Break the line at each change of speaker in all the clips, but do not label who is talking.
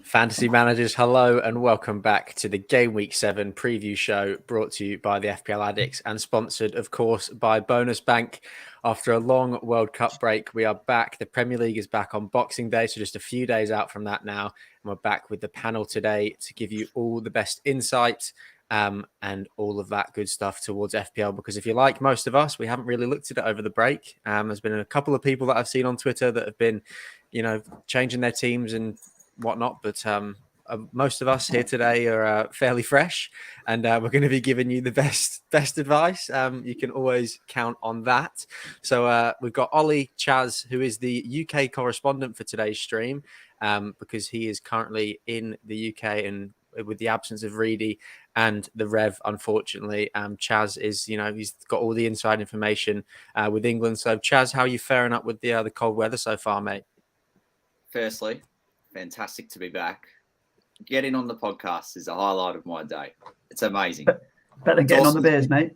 Fantasy managers, hello and welcome back to the Game Week 7 preview show brought to you by the FPL Addicts and sponsored, of course, by Bonus Bank. After a long World Cup break, we are back. The Premier League is back on Boxing Day, so just a few days out from that now. And we're back with the panel today to give you all the best insight and all of that good stuff towards FPL. Because if you're like most of us, we haven't really looked at it over the break. There's been a couple of people that I've seen on Twitter that have been, changing their teams and whatnot, but most of us here today are fairly fresh, and we're going to be giving you the best advice. You can always count on that. So we've got Ollie Chaz, who is the UK correspondent for today's stream, because he is currently in the UK, and with the absence of Reedy and the Rev, unfortunately, Chaz is, he's got all the inside information with England. So Chaz, how are you faring up with the cold weather so far, mate?
Firstly, fantastic to be back. Getting on the podcast is a highlight of my day. It's amazing.
Better than getting on the beers, mate.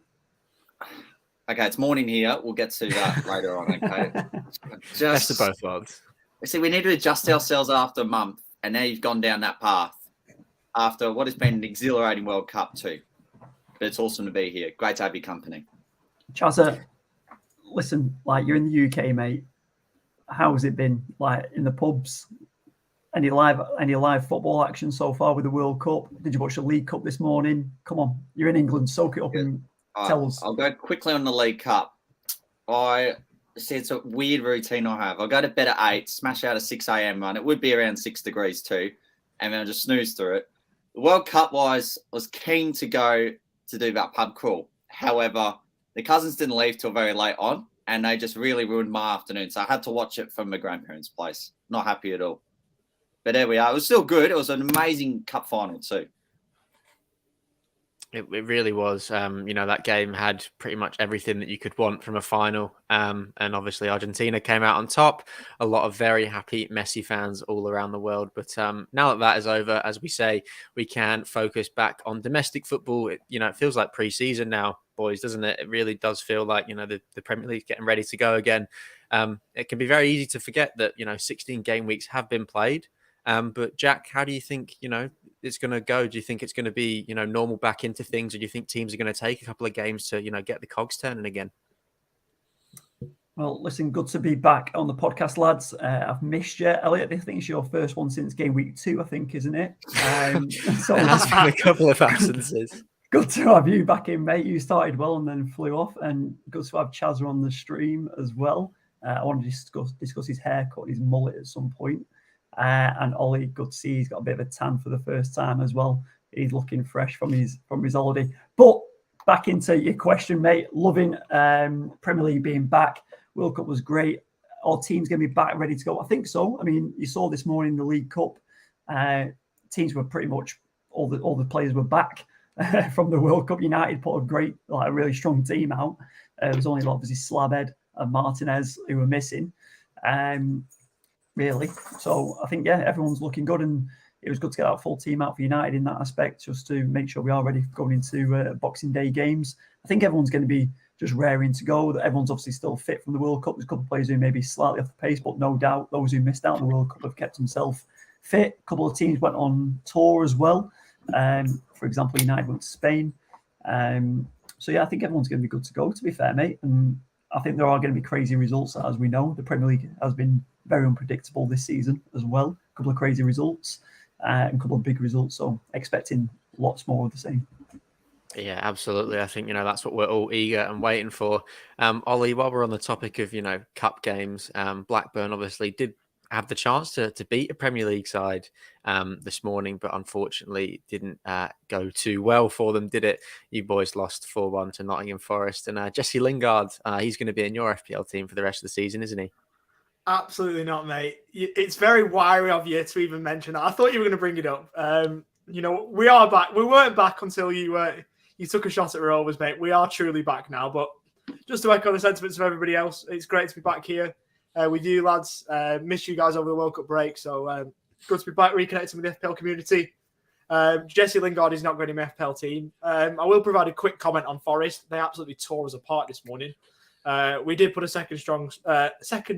Okay, it's morning here. We'll get to that later on, okay?
Best of both worlds.
See, we need to adjust ourselves after a month, and now you've gone down that path after what has been an exhilarating World Cup too. But it's awesome to be here. Great to have your company.
Chaz, listen, you're in the UK, mate. How has it been, in the pubs? Any live football action so far with the World Cup? Did you watch the League Cup this morning? Come on, you're in England. Soak it up and tell us.
I'll go quickly on the League Cup. It's a weird routine I have. I'll go to bed at 8, smash out a 6 a.m. run. It would be around 6 degrees too, and then I'll just snooze through it. The World Cup wise, I was keen to go to do that pub crawl. However, the cousins didn't leave till very late on, and they just really ruined my afternoon. So I had to watch it from my grandparents' place. Not happy at all. But there we are. It was still good. It was an amazing cup final too.
It really was. That game had pretty much everything that you could want from a final. And obviously Argentina came out on top. A lot of very happy Messi fans all around the world. But now that is over, as we say, we can focus back on domestic football. It feels like pre-season now, boys, doesn't it? It really does feel like, the Premier League's getting ready to go again. It can be very easy to forget that, 16 game weeks have been played. But Jack, how do you think, it's going to go? Do you think it's going to be, normal back into things? Or do you think teams are going to take a couple of games to, get the cogs turning again?
Well, listen, good to be back on the podcast, lads. I've missed you. Elliot, I think it's your first one since game week 2, I think, isn't it?
So it has been a couple of absences.
Good to have you back in, mate. You started well and then flew off. And good to have Chaz on the stream as well. I want to discuss his haircut and his mullet at some point. And Ollie, good to see he's got a bit of a tan for the first time as well. He's looking fresh from his holiday. But back into your question, mate. Loving Premier League being back. World Cup was great. Our team's going to be back, ready to go. I think so. I mean, you saw this morning the League Cup. Teams were pretty much all the players were back from the World Cup. United put a really strong team out. There was only obviously Slabhead and Martinez who were missing. Really. So I think, everyone's looking good, and it was good to get that full team out for United in that aspect, just to make sure we are ready going into Boxing Day games. I think everyone's going to be just raring to go. Everyone's obviously still fit from the World Cup. There's a couple of players who may be slightly off the pace, but no doubt those who missed out on the World Cup have kept themselves fit. A couple of teams went on tour as well. For example, United went to Spain. So I think everyone's going to be good to go, to be fair, mate. And I think there are going to be crazy results, as we know. The Premier League has been very unpredictable this season as well. A couple of crazy results and a couple of big results. So expecting lots more of the same.
Yeah, absolutely. I think, that's what we're all eager and waiting for. Ollie, while we're on the topic of, cup games, Blackburn obviously did have the chance to beat a Premier League side this morning, but unfortunately didn't go too well for them, did it? You boys lost 4-1 to Nottingham Forest. And Jesse Lingard, he's going to be in your FPL team for the rest of the season, isn't he?
Absolutely not, mate. It's very wary of you to even mention that. I thought you were going to bring it up. we are back. We weren't back until you took a shot at Rovers, mate. We are truly back now. But just to echo the sentiments of everybody else, it's great to be back here with you lads. Missed you guys over the World Cup break, so good to be back reconnecting with the FPL community. Jesse Lingard is not going to my FPL team. I will provide a quick comment on Forest. They absolutely tore us apart this morning. We did put a second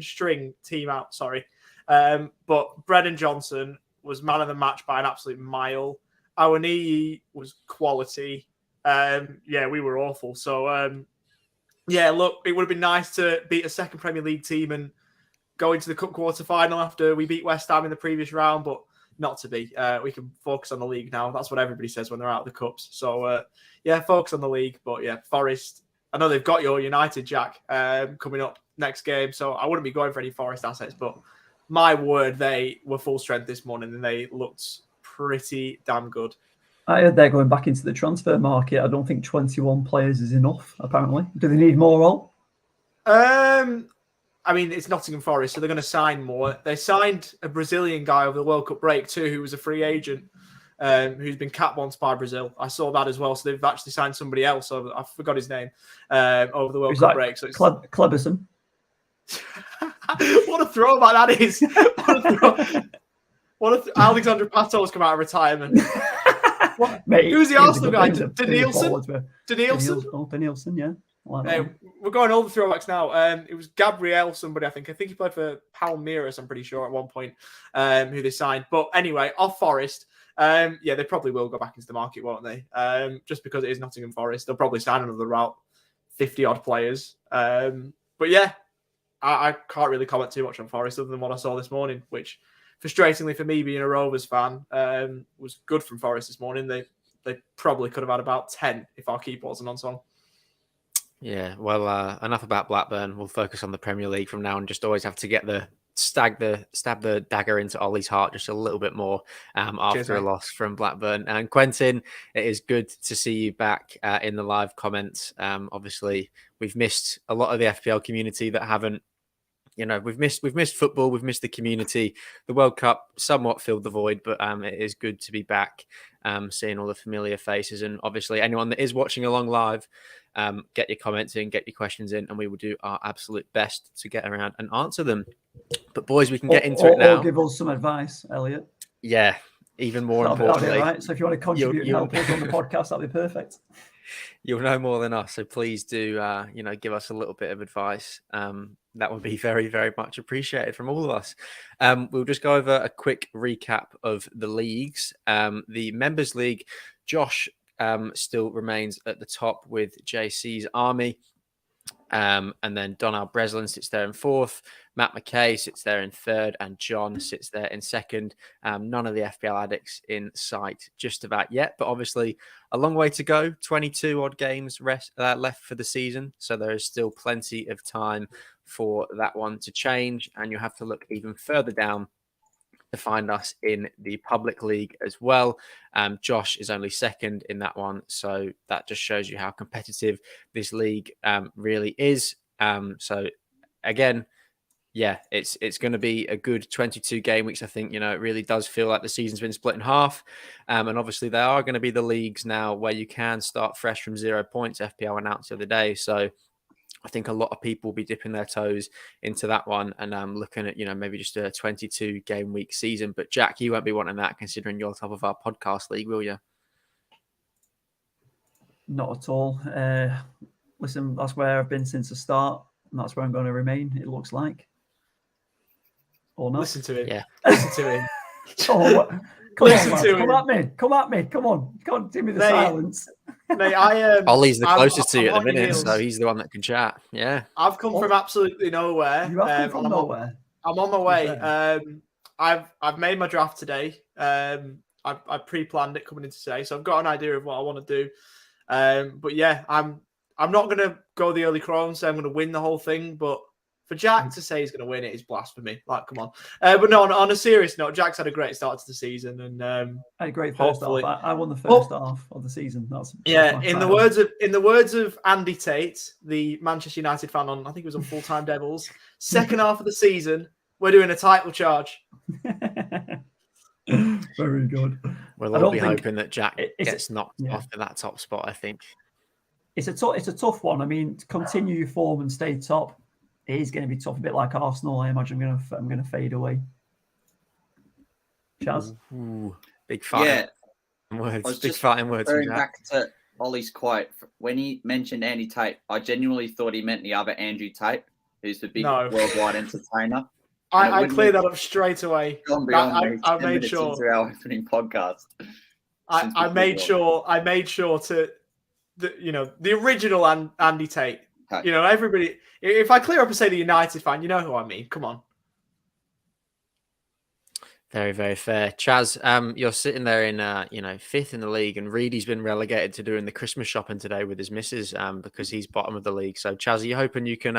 string team out, but Brennan Johnson was man of the match by an absolute mile. Our Awoniyi was quality. We were awful. So, look, it would have been nice to beat a second Premier League team and go into the Cup quarter-final after we beat West Ham in the previous round, but not to be. We can focus on the league now. That's what everybody says when they're out of the Cups. So, focus on the league. But, Forest, I know they've got your United, Jack, coming up next game, so I wouldn't be going for any Forest assets, but my word, they were full strength this morning and they looked pretty damn good.
I heard they're going back into the transfer market. I don't think 21 players is enough, apparently. Do they need more all?
It's Nottingham Forest, so they're going to sign more. They signed a Brazilian guy over the World Cup break too, who was a free agent, who's been capped once by Brazil. I saw that as well. So they've actually signed somebody else. I forgot his name over the World Cup break. So it's
Kleberson.
What a throwback that is! Alexander Pato's come out of retirement.
Mate,
who's the Arsenal guy? Danielson?
Danielson, yeah.
We're going all the throwbacks now. It was Gabriel, somebody, I think. I think he played for Palmeiras, I'm pretty sure, at one point, who they signed. But anyway, off Forest, they probably will go back into the market, won't they? Just because it is Nottingham Forest. They'll probably sign another route, 50-odd players. I can't really comment too much on Forest other than what I saw this morning, which, frustratingly for me, being a Rovers fan, was good from Forest this morning. They probably could have had about 10 if our keeper wasn't on song.
Yeah, well, enough about Blackburn. We'll focus on the Premier League from now and just always have to stab the dagger into Ollie's heart just a little bit more after a loss from Blackburn. And Quentin, it is good to see you back in the live comments. Obviously, we've missed a lot of the FPL community that haven't. We've missed football, we've missed the community. The World Cup somewhat filled the void, but it is good to be back, seeing all the familiar faces. And obviously, anyone that is watching along live, get your comments in, get your questions in, and we will do our absolute best to get around and answer them. But boys, we can get into it now.
Or give us some advice, Elliot.
Yeah, even more importantly.
That'll be right. So if you want to contribute and help us on the podcast, that'd be perfect.
You'll know more than us, so please do, give us a little bit of advice. That would be very, very much appreciated from all of us. We'll just go over a quick recap of the leagues. The Members League, Josh still remains at the top with JC's Army. And then Donald Breslin sits there in fourth. Matt McKay sits there in third. And John sits there in second. None of the FPL Addicts in sight just about yet. But obviously, a long way to go. 22 odd games left for the season. So there is still plenty of time for that one to change. And you'll have to look even further down to find us in the Public League as well. Josh is only second in that one. So that just shows you how competitive this league really is. So again, it's going to be a good 22 game weeks. I think, it really does feel like the season's been split in half. And obviously there are going to be the leagues now where you can start fresh from 0 points. FPL announced the other day. So I think a lot of people will be dipping their toes into that one and looking at, maybe just a 22 game week season. But Jack, you won't be wanting that considering you're top of our podcast league, will you?
Not at all. Listen, that's where I've been since the start. And that's where I'm going to remain, it looks like. Or not.
Listen to him.
Yeah.
Listen to him.
Come at me. Come on. Can't give me the silence.
Mate,
Ollie's the closest to you at the minute, so he's the one that can chat. Yeah.
I've come from absolutely nowhere.
You have come from nowhere.
I'm on my way. I've made my draft today. I pre-planned it coming into today, so I've got an idea of what I want to do. But yeah, I'm not going to go the early Chrome, so I'm going to win the whole thing. But for Jack to say he's going to win it is blasphemy. Like, come on. But no, on a serious note, Jack's had a great start to the season, and
I had a great first half. I won the first half of the season. That's
in the words of Andy Tate, the Manchester United fan on, I think it was on Full Time Devils. Second half of the season, we're doing a title charge.
Very good.
We'll
I
all
don't
be
think
hoping that Jack
it's-
gets knocked
yeah.
off in that top spot, I think.
It's a tough one. I mean, to continue your form and stay top, it is going to be tough. A bit like Arsenal, I imagine I'm going to fade away. Chaz?
Ooh, big fighting words. Big fighting words from
Going
Jack.
back to Ollie's quote, when he mentioned Andy Tate, I genuinely thought he meant the other Andrew Tate, who's the big worldwide entertainer.
I cleared that up straight away.
I made sure into our opening podcast.
I made sure to, the original Andy Tate.
Okay.
Everybody. If I clear up and say the United fan, you know who I mean. Come on.
Very, very fair. Chaz, you're sitting there in, fifth in the league, and Reedy's been relegated to doing the Christmas shopping today with his missus because he's bottom of the league. So, Chaz, are you hoping you can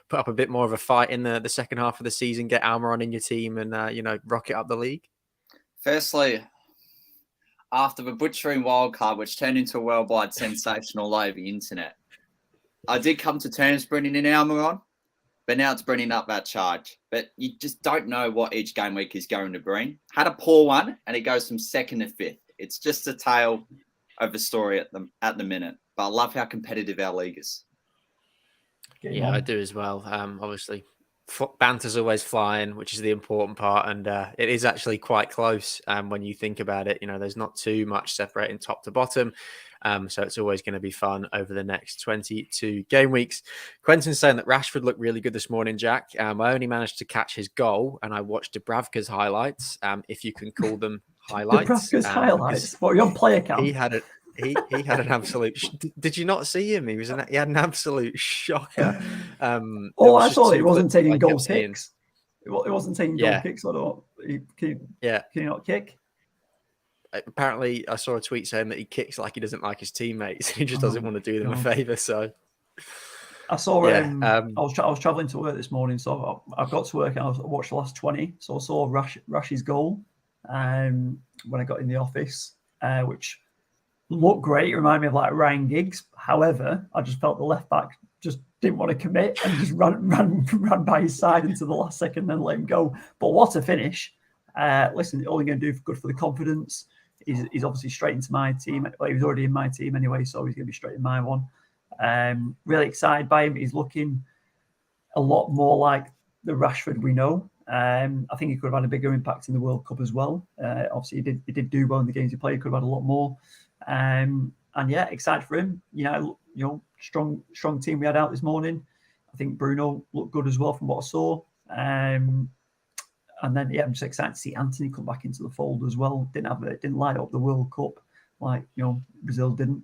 put up a bit more of a fight in the second half of the season, get Almiron in your team and, rocket up the league?
Firstly, after the butchering wildcard, which turned into a worldwide sensation all over the internet, I did come to terms bringing in Almiron. But now it's bringing up that charge. But you just don't know what each game week is going to bring. Had a poor one, and it goes from second to fifth. It's just a tale of the story at the minute. But I love how competitive our league is.
Yeah, I do as well. Obviously, banter's always flying, which is the important part. And it is actually quite close when you think about it. There's not too much separating top to bottom. So it's always going to be fun over the next 22 game weeks. Quentin's saying that Rashford looked really good this morning, Jack. I only managed to catch his goal, and I watched Dubravka's highlights, if you can call them highlights.
Dubravka's highlights? What, are you on player count?
He had an absolute... Did you not see him? He had an absolute shocker.
I saw it. He wasn't taking goal kicks. It wasn't taking goal kicks. Can you not kick?
Apparently, I saw a tweet saying that he kicks like he doesn't like his teammates. He just doesn't want to do them a favour. So
I saw him. I was travelling to work this morning, so I got to work and I watched the last 20. So I saw Rash's goal when I got in the office, which looked great. It reminded me of like Ryan Giggs. However, I just felt the left back just didn't want to commit and just ran by his side into the last second, then let him go. But what a finish! Listen, all you're going to do good for the confidence. He's obviously straight into my team. Well, he was already in my team anyway, so he's going to be straight in my one. Really excited by him. He's looking a lot more like the Rashford we know. I think he could have had a bigger impact in the World Cup as well. Obviously, he did do well in the games he played. He could have had a lot more. And yeah, excited for him. Strong team we had out this morning. I think Bruno looked good as well from what I saw. And then, I'm just excited to see Anthony come back into the fold as well. Didn't light up the World Cup like Brazil didn't.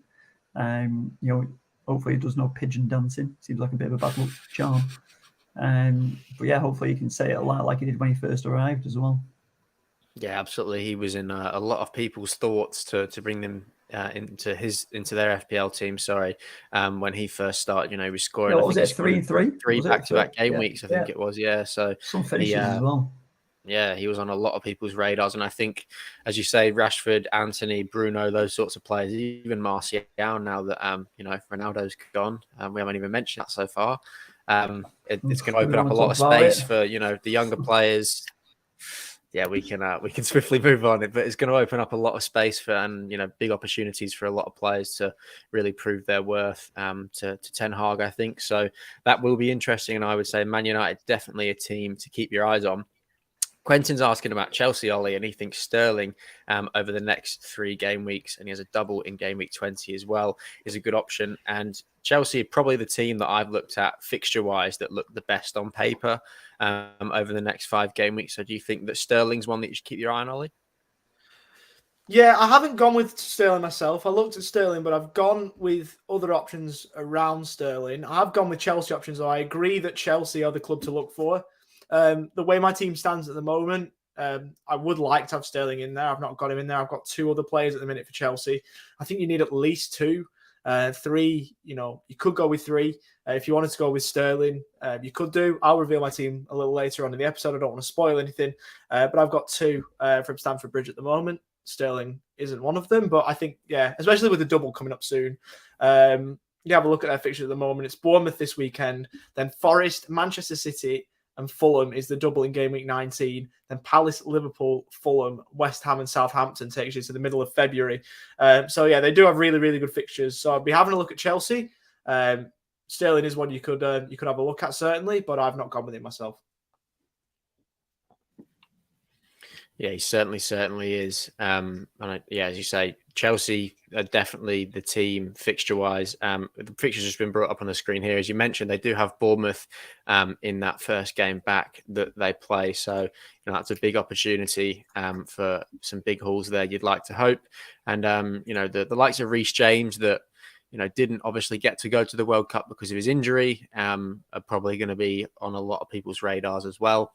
Hopefully he does no pigeon dancing. Seems like a bit of a bad luck charm. But yeah, hopefully he can say it like he did when he first arrived as well.
Yeah, absolutely. He was in a lot of people's thoughts to bring them into their FPL team. Sorry, when he first started, he was scoring.
What was it? 3-3?
3 back-to-back game weeks, I think it was. Yeah, so
some finishes as well.
Yeah, he was on a lot of people's radars. And I think, as you say, Rashford, Anthony, Bruno, those sorts of players, even Martial now that, Ronaldo's gone. We haven't even mentioned that so far. It's going to open up a lot of space for, the younger players. Yeah, we can swiftly move on it, but it's going to open up a lot of space for, and, big opportunities for a lot of players to really prove their worth to Ten Hag, I think. So that will be interesting. And I would say Man United, definitely a team to keep your eyes on. Quentin's asking about Chelsea, Ollie, and he thinks Sterling over the next 3 game weeks, and he has a double in game week 20 as well, is a good option. And Chelsea are probably the team that I've looked at fixture-wise that look the best on paper over the next 5 game weeks. So do you think that Sterling's one that you should keep your eye on, Ollie?
Yeah, I haven't gone with Sterling myself. I looked at Sterling, but I've gone with other options around Sterling. I've gone with Chelsea options, though. I agree that Chelsea are the club to look for. The way my team stands at the moment, I would like to have Sterling in there. I've not got him in there. I've got 2 other players at the minute for Chelsea. I think you need at least 2. 3, you could go with 3. If you wanted to go with Sterling, you could do. I'll reveal my team a little later on in the episode. I don't want to spoil anything. But I've got 2 from Stamford Bridge at the moment. Sterling isn't one of them. But I think, especially with the double coming up soon, you have a look at their fixture at the moment. It's Bournemouth this weekend, then Forest, Manchester City, and Fulham is the double in game week 19. Then Palace, Liverpool, Fulham, West Ham and Southampton takes you to the middle of February. So yeah, they do have really, really good fixtures. So I'd be having a look at Chelsea. Sterling is one you could have a look at, certainly, but I've not gone with it myself.
Yeah, he certainly is. And as you say, Chelsea are definitely the team fixture-wise. The fixture's just been brought up on the screen here. As you mentioned, they do have Bournemouth in that first game back that they play. So, that's a big opportunity for some big hauls there, you'd like to hope. And, the likes of Reece James that, didn't obviously get to go to the World Cup because of his injury, are probably going to be on a lot of people's radars as well.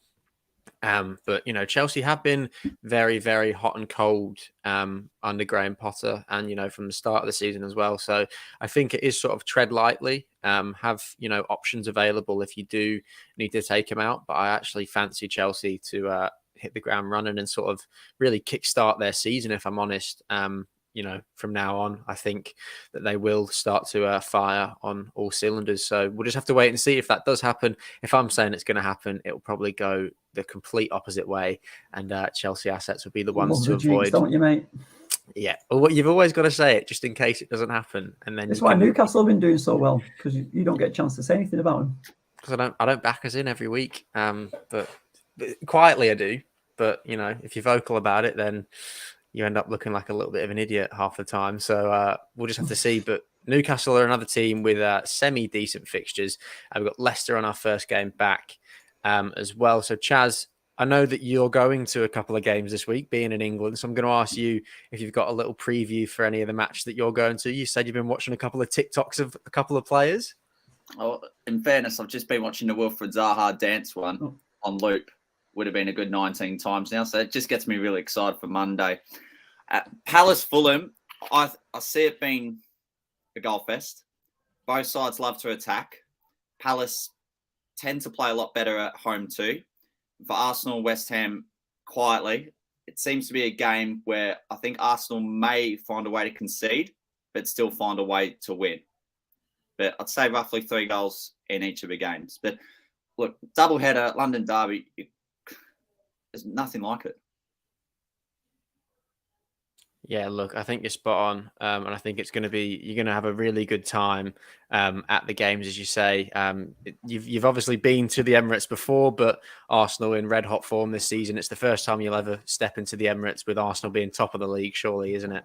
But Chelsea have been very, very hot and cold under Graham Potter, and from the start of the season as well. So I think it is sort of tread lightly, have options available if you do need to take them out. But I actually fancy Chelsea to hit the ground running and sort of really kickstart their season. If I'm honest, from now on, I think that they will start to fire on all cylinders. So we'll just have to wait and see if that does happen. If I'm saying it's going to happen, it will probably go the complete opposite way, and Chelsea assets will be the ones to avoid.
Jinx, don't you, mate?
Yeah, well, you've always got to say it just in case it doesn't happen, and then
that's why Newcastle have been doing so well, because you don't get a chance to say anything about them.
Because I don't back us in every week, but quietly I do. But if you're vocal about it, then you end up looking like a little bit of an idiot half the time. So we'll just have to see. But Newcastle are another team with semi-decent fixtures. We've got Leicester on our first game back as well. So Chaz, I know that you're going to a couple of games this week, being in England. So I'm going to ask you if you've got a little preview for any of the match that you're going to. You said you've been watching a couple of TikToks of a couple of players.
Oh, in fairness, I've just been watching the Wilfred Zaha dance one on loop. Would have been a good 19 times now. So it just gets me really excited for Monday. Palace Fulham, I see it being a goal fest. Both sides love to attack. Palace tend to play a lot better at home too. For Arsenal, West Ham, quietly, it seems to be a game where I think Arsenal may find a way to concede, but still find a way to win. But I'd say roughly 3 goals in each of the games. But look, doubleheader, London derby, there's nothing like it.
Yeah, look, I think you're spot on. And I think you're going to have a really good time at the games, as you say. You've obviously been to the Emirates before, but Arsenal in red hot form this season. It's the first time you'll ever step into the Emirates with Arsenal being top of the league, surely, isn't it?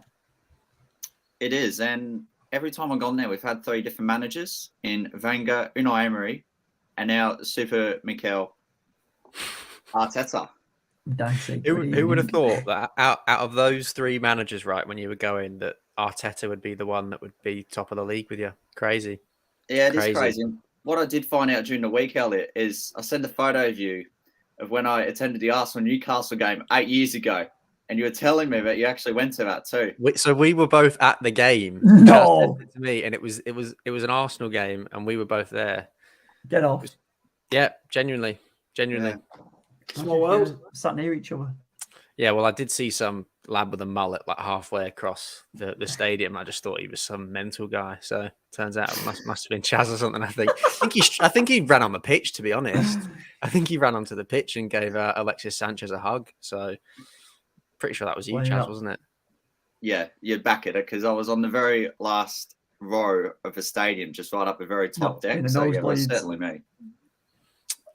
It is. And every time I've gone there, we've had 3 different managers in Wenger, Unai Emery, and now Super Mikel Arteta.
Who would have thought that out of those 3 managers, right, when you were going, that Arteta would be the one that would be top of the league with you? Crazy.
Yeah, it is crazy. What I did find out during the week, Elliot, is I sent a photo of you of when I attended the Arsenal-Newcastle game 8 years ago, and you were telling me that you actually went to that too.
So we were both at the game.
No,
to me, and it was an Arsenal game, and we were both there.
Get off.
Yeah, genuinely.
Yeah.
Small world.
Sat near each other.
Yeah, well, I did see some lad with a mullet like halfway across the stadium. I just thought he was some mental guy. So turns out it must have been Chaz or something. I think he ran on the pitch, to be honest. I think he ran onto the pitch and gave Alexis Sanchez a hug. So pretty sure that was you, Chaz, wasn't it?
Yeah, you'd back it because I was on the very last row of the stadium, just right up the very top deck. So yeah, it was certainly me.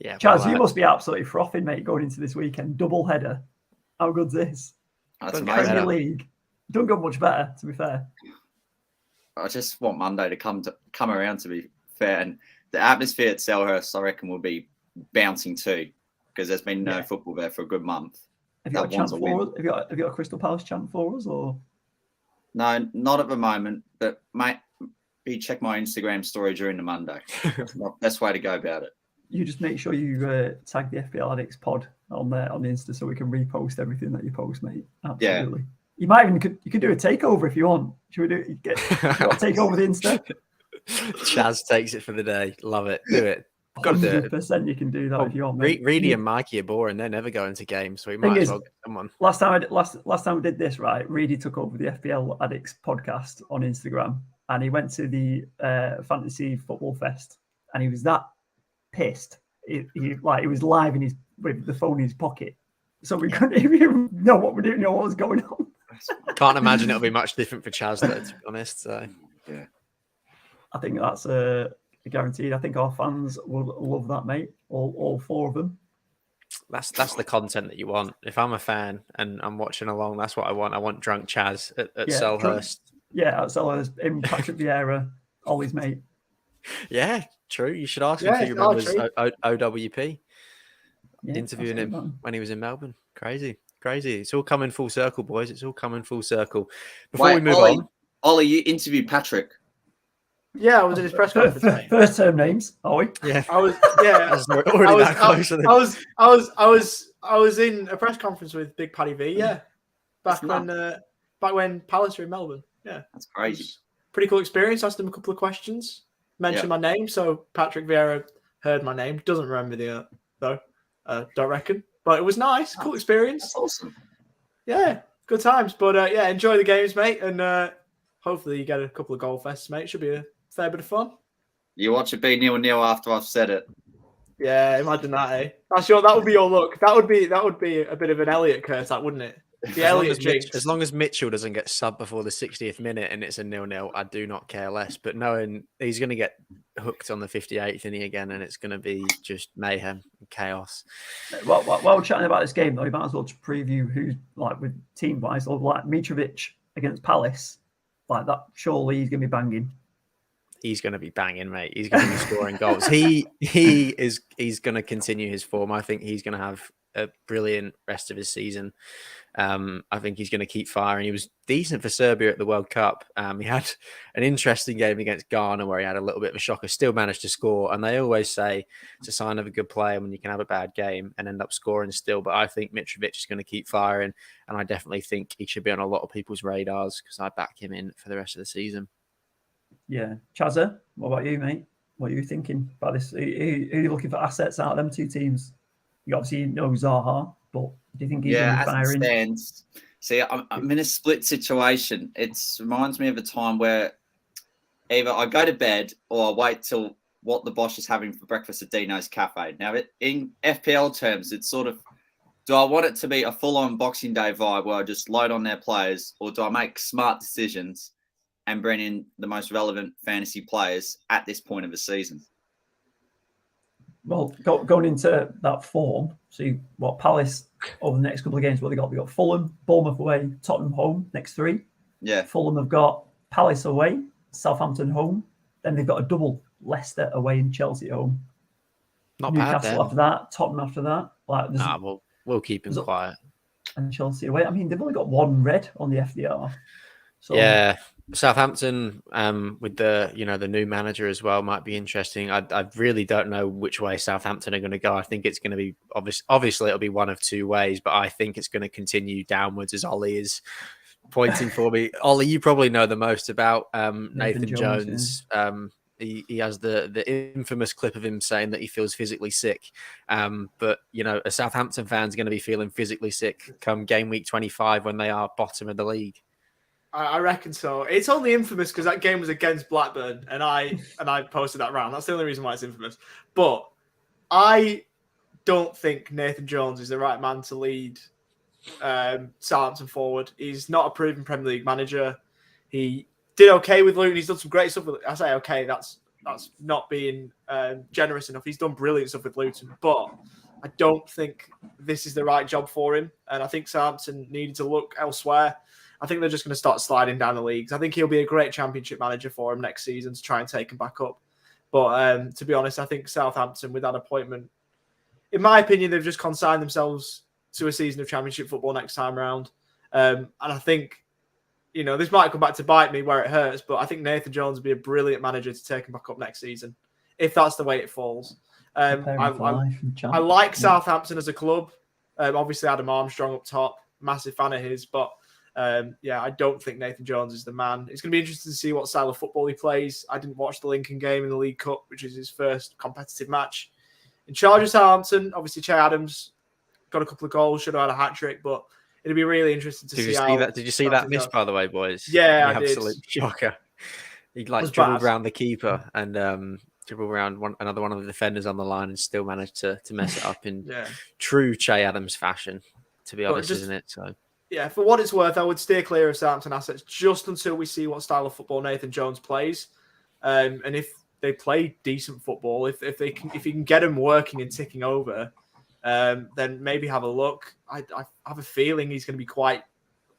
Yeah,
Chaz, you must be absolutely frothing, mate, going into this weekend. Double header. How good's this?
That's
Premier
amazing.
League. Don't go much better, to be fair.
I just want Monday to come around, to be fair. And the atmosphere at Selhurst, I reckon, will be bouncing too, because there's been no football there for a good month.
Have you got a chant for us? Have you got a Crystal Palace chant for us? Or?
No, not at the moment. But, mate, you check my Instagram story during the Monday. That's the best way to go about it.
You just make sure you tag the FPL Addicts pod on the Insta so we can repost everything that you post, mate. Absolutely. Yeah. You might even you could do a takeover if you want. Should we take over the Insta?
Chaz takes it for the day. Love it. Do it. Got to do it.
100% you can do that if you want.
Reedy and Mikey are boring. They're never going to games, so we might as well get someone.
Last time we did this, right? Reedy took over the FPL Addicts podcast on Instagram, and he went to the Fantasy Football Fest, and he was that pissed. he was live with the phone in his pocket, so we couldn't even know what we didn't know what was going on.
Can't imagine it'll be much different for Chaz, though, to be honest. So
Yeah.
I think that's guaranteed. I think our fans will love that, mate. All 4 of them.
that's the content that you want. If I'm a fan and I'm watching along, that's what I want. I want drunk Chaz at Selhurst.
At Selhurst. Him, Patrick Vieira, Ollie's mate.
Yeah, true. You should ask him if he remembers OWP.
Yeah,
interviewing him when he was in Melbourne. Crazy. It's all coming full circle, boys. It's all coming full circle. Before we move on,
Ollie, you interviewed Patrick.
Yeah, I was in his press conference.
First term names, are we?
Yeah,
I was. Yeah, I was in a press conference with Big Paddy V. Yeah, back when Palace were in Melbourne. Yeah,
that's crazy.
Pretty cool experience. Asked him a couple of questions. Mentioned my name, so Patrick Vieira heard my name. Doesn't remember the though. Don't reckon, but it was nice. Cool experience.
That's awesome.
Yeah, good times. But enjoy the games, mate, and hopefully you get a couple of goal fests, mate. Should be a fair bit of fun.
You watch it be 0-0 after I've said it.
Yeah, imagine that, eh? That would be your luck. That would be a bit of an Elliot curse, that wouldn't it? The Elliot jinx.
As long as Mitchell doesn't get subbed before the 60th minute and it's a 0-0, I do not care less. But knowing he's going to get hooked on the 58th inning again, and it's going to be just mayhem and chaos.
While we're chatting about this game, though, we might as well just preview who's with team wise, like Mitrovic against Palace, like that. Surely he's going to be banging.
He's going to be banging, mate. He's going to be scoring goals. He's going to continue his form. I think he's going to have a brilliant rest of his season. I think he's going to keep firing. He was decent for Serbia at the World Cup. He had an interesting game against Ghana where he had a little bit of a shocker, still managed to score. And they always say it's a sign of a good player when you can have a bad game and end up scoring still. But I think Mitrovic is going to keep firing. And I definitely think he should be on a lot of people's radars because I back him in for the rest of the season.
Yeah. Chazza, what about you, mate? What are you thinking about this? Are you looking for assets out of them 2 teams? You obviously know Zaha, but do you think he's going to be firing?
As it stands, see, I'm in a split situation. It reminds me of a time where either I go to bed or I wait till what the boss is having for breakfast at Dino's Cafe. Now, in FPL terms, it's sort of, do I want it to be a full-on Boxing Day vibe where I just load on their players, or do I make smart decisions and bring in the most relevant fantasy players at this point of the season?
Well, going into that form, see what Palace over the next couple of games, what they got? They got Fulham, Bournemouth away, Tottenham home, next 3.
Yeah.
Fulham have got Palace away, Southampton home. Then they've got a double, Leicester away and Chelsea home.
Not
Newcastle
bad.
after that, Tottenham after that.
We'll keep him quiet.
And Chelsea away. I mean, they've only got 1 red on the FDR. So,
yeah. Southampton with the new manager as well might be interesting. I really don't know which way Southampton are going to go. I think it's going to be obviously it'll be one of 2 ways, but I think it's going to continue downwards as Ollie is pointing for me. Ollie, you probably know the most about Nathan Jones. Yeah. He has the infamous clip of him saying that he feels physically sick. But a Southampton fan's going to be feeling physically sick come game week 25 when they are bottom of the league.
I reckon so. It's only infamous because that game was against Blackburn, and I posted that round. That's the only reason why it's infamous. But I don't think Nathan Jones is the right man to lead Southampton forward. He's not a proven Premier League manager. He did okay with Luton. He's done some great stuff with. I say okay. That's not being generous enough. He's done brilliant stuff with Luton, but I don't think this is the right job for him. And I think Southampton needed to look elsewhere. I think they're just going to start sliding down the leagues. I think he'll be a great championship manager for him next season to try and take him back up. But to be honest, I think Southampton, with that appointment, in my opinion, they've just consigned themselves to a season of championship football next time round. And I think, this might come back to bite me where it hurts, but I think Nathan Jones would be a brilliant manager to take him back up next season, if that's the way it falls. I like Southampton as a club. Obviously, Adam Armstrong up top, massive fan of his, but I don't think Nathan Jones is the man. It's going to be interesting to see what style of football he plays. I didn't watch the Lincoln game in the League Cup, which is his first competitive match. In charge of Southampton, obviously, Che Adams got a couple of goals, should have had a hat-trick, but it'll be really interesting to see how...
Did you see that miss, by the way, boys?
Yeah, I did.
Absolute shocker. He dribbled around the keeper and dribble around another one of the defenders on the line and still manage to mess it up in
Yeah.
true Che Adams fashion, to be honest, isn't it? So
yeah, for what it's worth, I would steer clear of Southampton assets just until we see what style of football Nathan Jones plays, and if they play decent football, if he can get them working and ticking over, then maybe have a look. I have a feeling he's going to be quite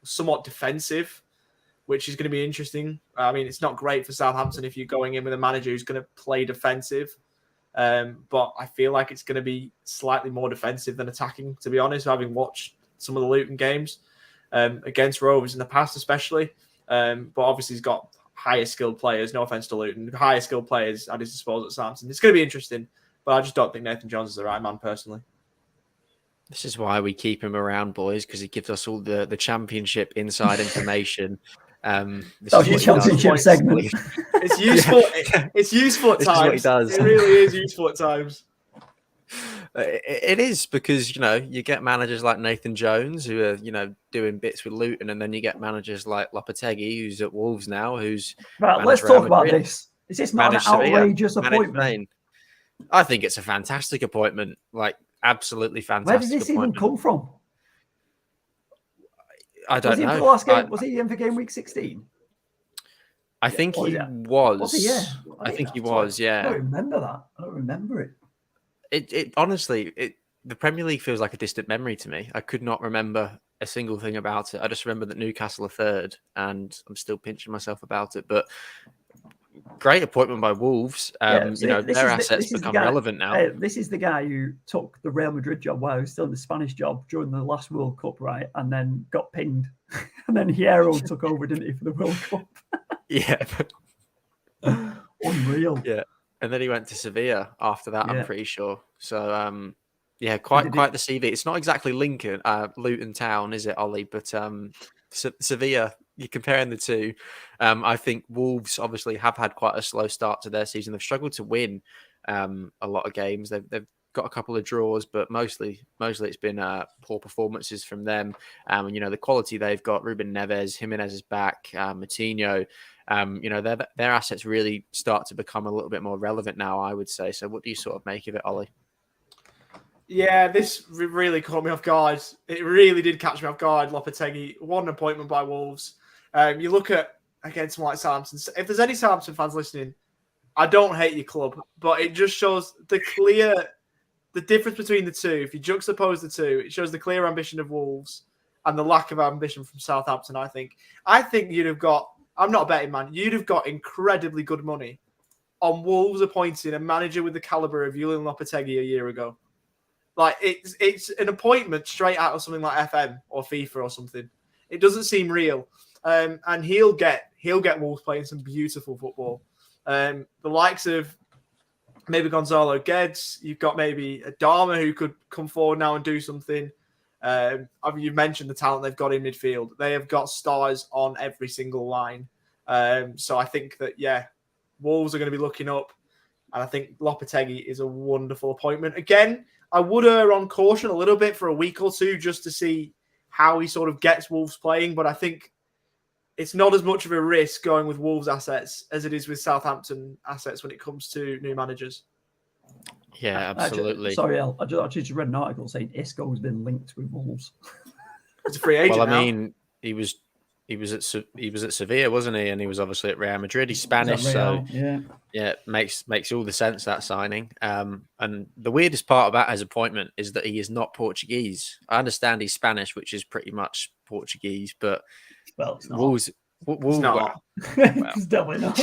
somewhat defensive, which is going to be interesting. I mean, it's not great for Southampton if you're going in with a manager who's going to play defensive, but I feel like it's going to be slightly more defensive than attacking, to be honest, having watched some of the Luton games against Rovers in the past especially. But obviously he's got higher skilled players, no offense to Luton, higher skilled players at his disposal at Southampton. It's going to be interesting, but I just don't think Nathan Jones is the right man personally.
this is why we keep him around, boys, because he gives us all the championship inside information. This
That's your championship segment.
It's useful. It's useful at
This is what he
times.
does.
It really is useful at times.
It is because, you get managers like Nathan Jones who are, doing bits with Luton, and then you get managers like Lopetegui, who's at Wolves now, who's
Right, let's
Real
talk about
Madrid,
this. Is this not an
managed Sevilla,
outrageous
managed
appointment?
Spain. I think it's a fantastic appointment, like absolutely fantastic.
Where did this even come from?
I don't
Was he in
know.
for the last game? Was he in for game week 16?
I think
Oh,
he
yeah.
was.
Was he? Yeah.
I think he was.
I
Yeah.
don't remember that. I don't remember it.
It honestly, the Premier League feels like a distant memory to me. I could not remember a single thing about it. I just remember that Newcastle are third, and I'm still pinching myself about it. But great appointment by Wolves. Their assets become relevant now.
This is the guy who took the Real Madrid job while he was still in the Spanish job during the last World Cup, right? And then got pinned. And then Hierro took over, didn't he, for the World Cup?
Yeah.
Unreal.
Yeah. And then he went to Sevilla after that,
Yeah.
I'm pretty sure. So, quite the CV. It's not exactly Luton Town, is it, Ollie? But Sevilla, you're comparing the two. I think Wolves obviously have had quite a slow start to their season. They've struggled to win a lot of games. They've got a couple of draws, but mostly it's been poor performances from them. And the quality they've got: Ruben Neves, Jimenez is back, Moutinho. Their assets really start to become a little bit more relevant now, I would say. So, what do you sort of make of it, Ollie?
Yeah, this really caught me off guard. It really did catch me off guard. Lopetegui, what an appointment by Wolves. You look at against someone like Southampton. If there's any Southampton fans listening, I don't hate your club, but it just shows the difference between the two. If you juxtapose the two, it shows the clear ambition of Wolves and the lack of ambition from Southampton. I think you'd have got. I'm not a betting man. You'd have got incredibly good money on Wolves appointing a manager with the caliber of Julian Lopetegui a year ago. Like it's an appointment straight out of something like FM or FIFA or something. It doesn't seem real, and he'll get Wolves playing some beautiful football. The likes of maybe Gonzalo Guedes. You've got maybe Adama who could come forward now and do something. You've mentioned the talent they've got in midfield. They have got stars on every single line. So I think that Wolves are going to be looking up, and I think Lopetegui is a wonderful appointment. Again, I would err on caution a little bit for a week or two just to see how he sort of gets Wolves playing. But I think it's not as much of a risk going with Wolves assets as it is with Southampton assets when it comes to new managers.
Yeah, absolutely.
I just read an article saying Isco has been linked with Wolves.
It's a free agent.
Well, I
now.
mean, he was at Sevilla, wasn't he? And he was obviously at Real Madrid. He's Spanish, so it makes all the sense, that signing. And the weirdest part about his appointment is that he is not Portuguese. I understand he's Spanish, which is pretty much Portuguese, but
it's not.
Wolves,
It's not.
It's definitely not.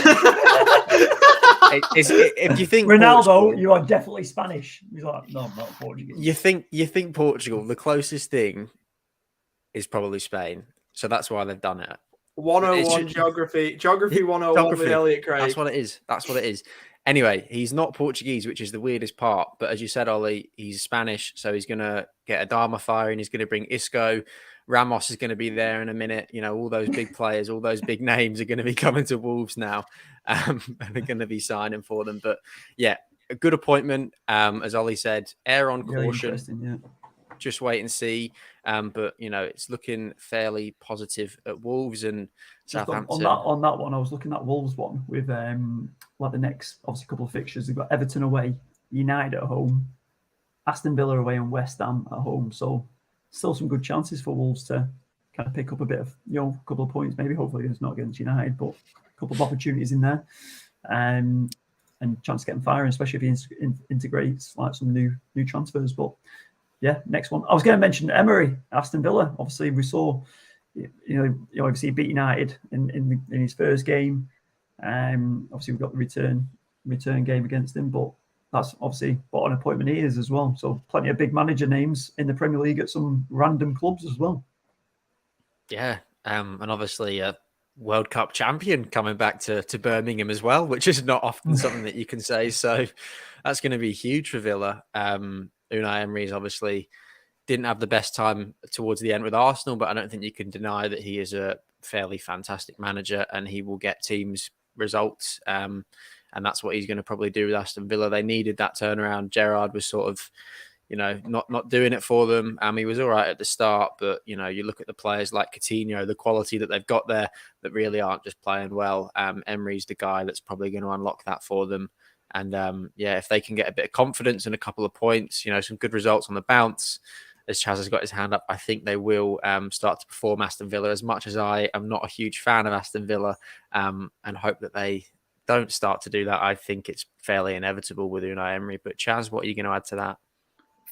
If you think
Ronaldo,
Portugal,
you are definitely Spanish. He's like, no, I'm not Portuguese.
you think Portugal, the closest thing is probably Spain. So that's why they've done it.
101 geography 101 with Elliot Craig.
That's what it is. Anyway, he's not Portuguese, which is the weirdest part. But as you said, Ollie, he's Spanish, so he's going to get Adama firing. He's going to bring Isco. Ramos is going to be there in a minute. All those big players, all those big names are going to be coming to Wolves now, and they're going to be signing for them. But yeah, a good appointment. As Ollie said, err on
Very
caution.
interesting, yeah.
just wait and see. But it's looking fairly positive at Wolves and Southampton.
On that one, I was looking at Wolves one with like the next obviously couple of fixtures. They've got Everton away, United at home, Aston Villa away, and West Ham at home. So still some good chances for Wolves to kind of pick up a bit of a couple of points. Maybe hopefully it's not against United, but a couple of opportunities in there, and chance to get them firing, especially if he integrates like some new transfers. But yeah, next one. I was going to mention Emery, Aston Villa. Obviously, we saw, obviously he beat United in his first game. Obviously, we've got the return game against him, but that's obviously what an appointment he is as well. So plenty of big manager names in the Premier League at some random clubs as well.
Yeah, and obviously a World Cup champion coming back to Birmingham as well, which is not often something that you can say. So that's going to be huge for Villa. Unai Emery's obviously didn't have the best time towards the end with Arsenal, but I don't think you can deny that he is a fairly fantastic manager and he will get teams results. And that's what he's going to probably do with Aston Villa. They needed that turnaround. Gerrard was sort of, not doing it for them. He was all right at the start, but, you look at the players like Coutinho, the quality that they've got there that really aren't just playing well. Emery's the guy that's probably going to unlock that for them. And, if they can get a bit of confidence and a couple of points, some good results on the bounce, as Chaz has got his hand up, I think they will start to perform Aston Villa. As much as I am not a huge fan of Aston Villa and hope that they don't start to do that, I think it's fairly inevitable with Unai Emery. But Chaz, what are you going to add to that?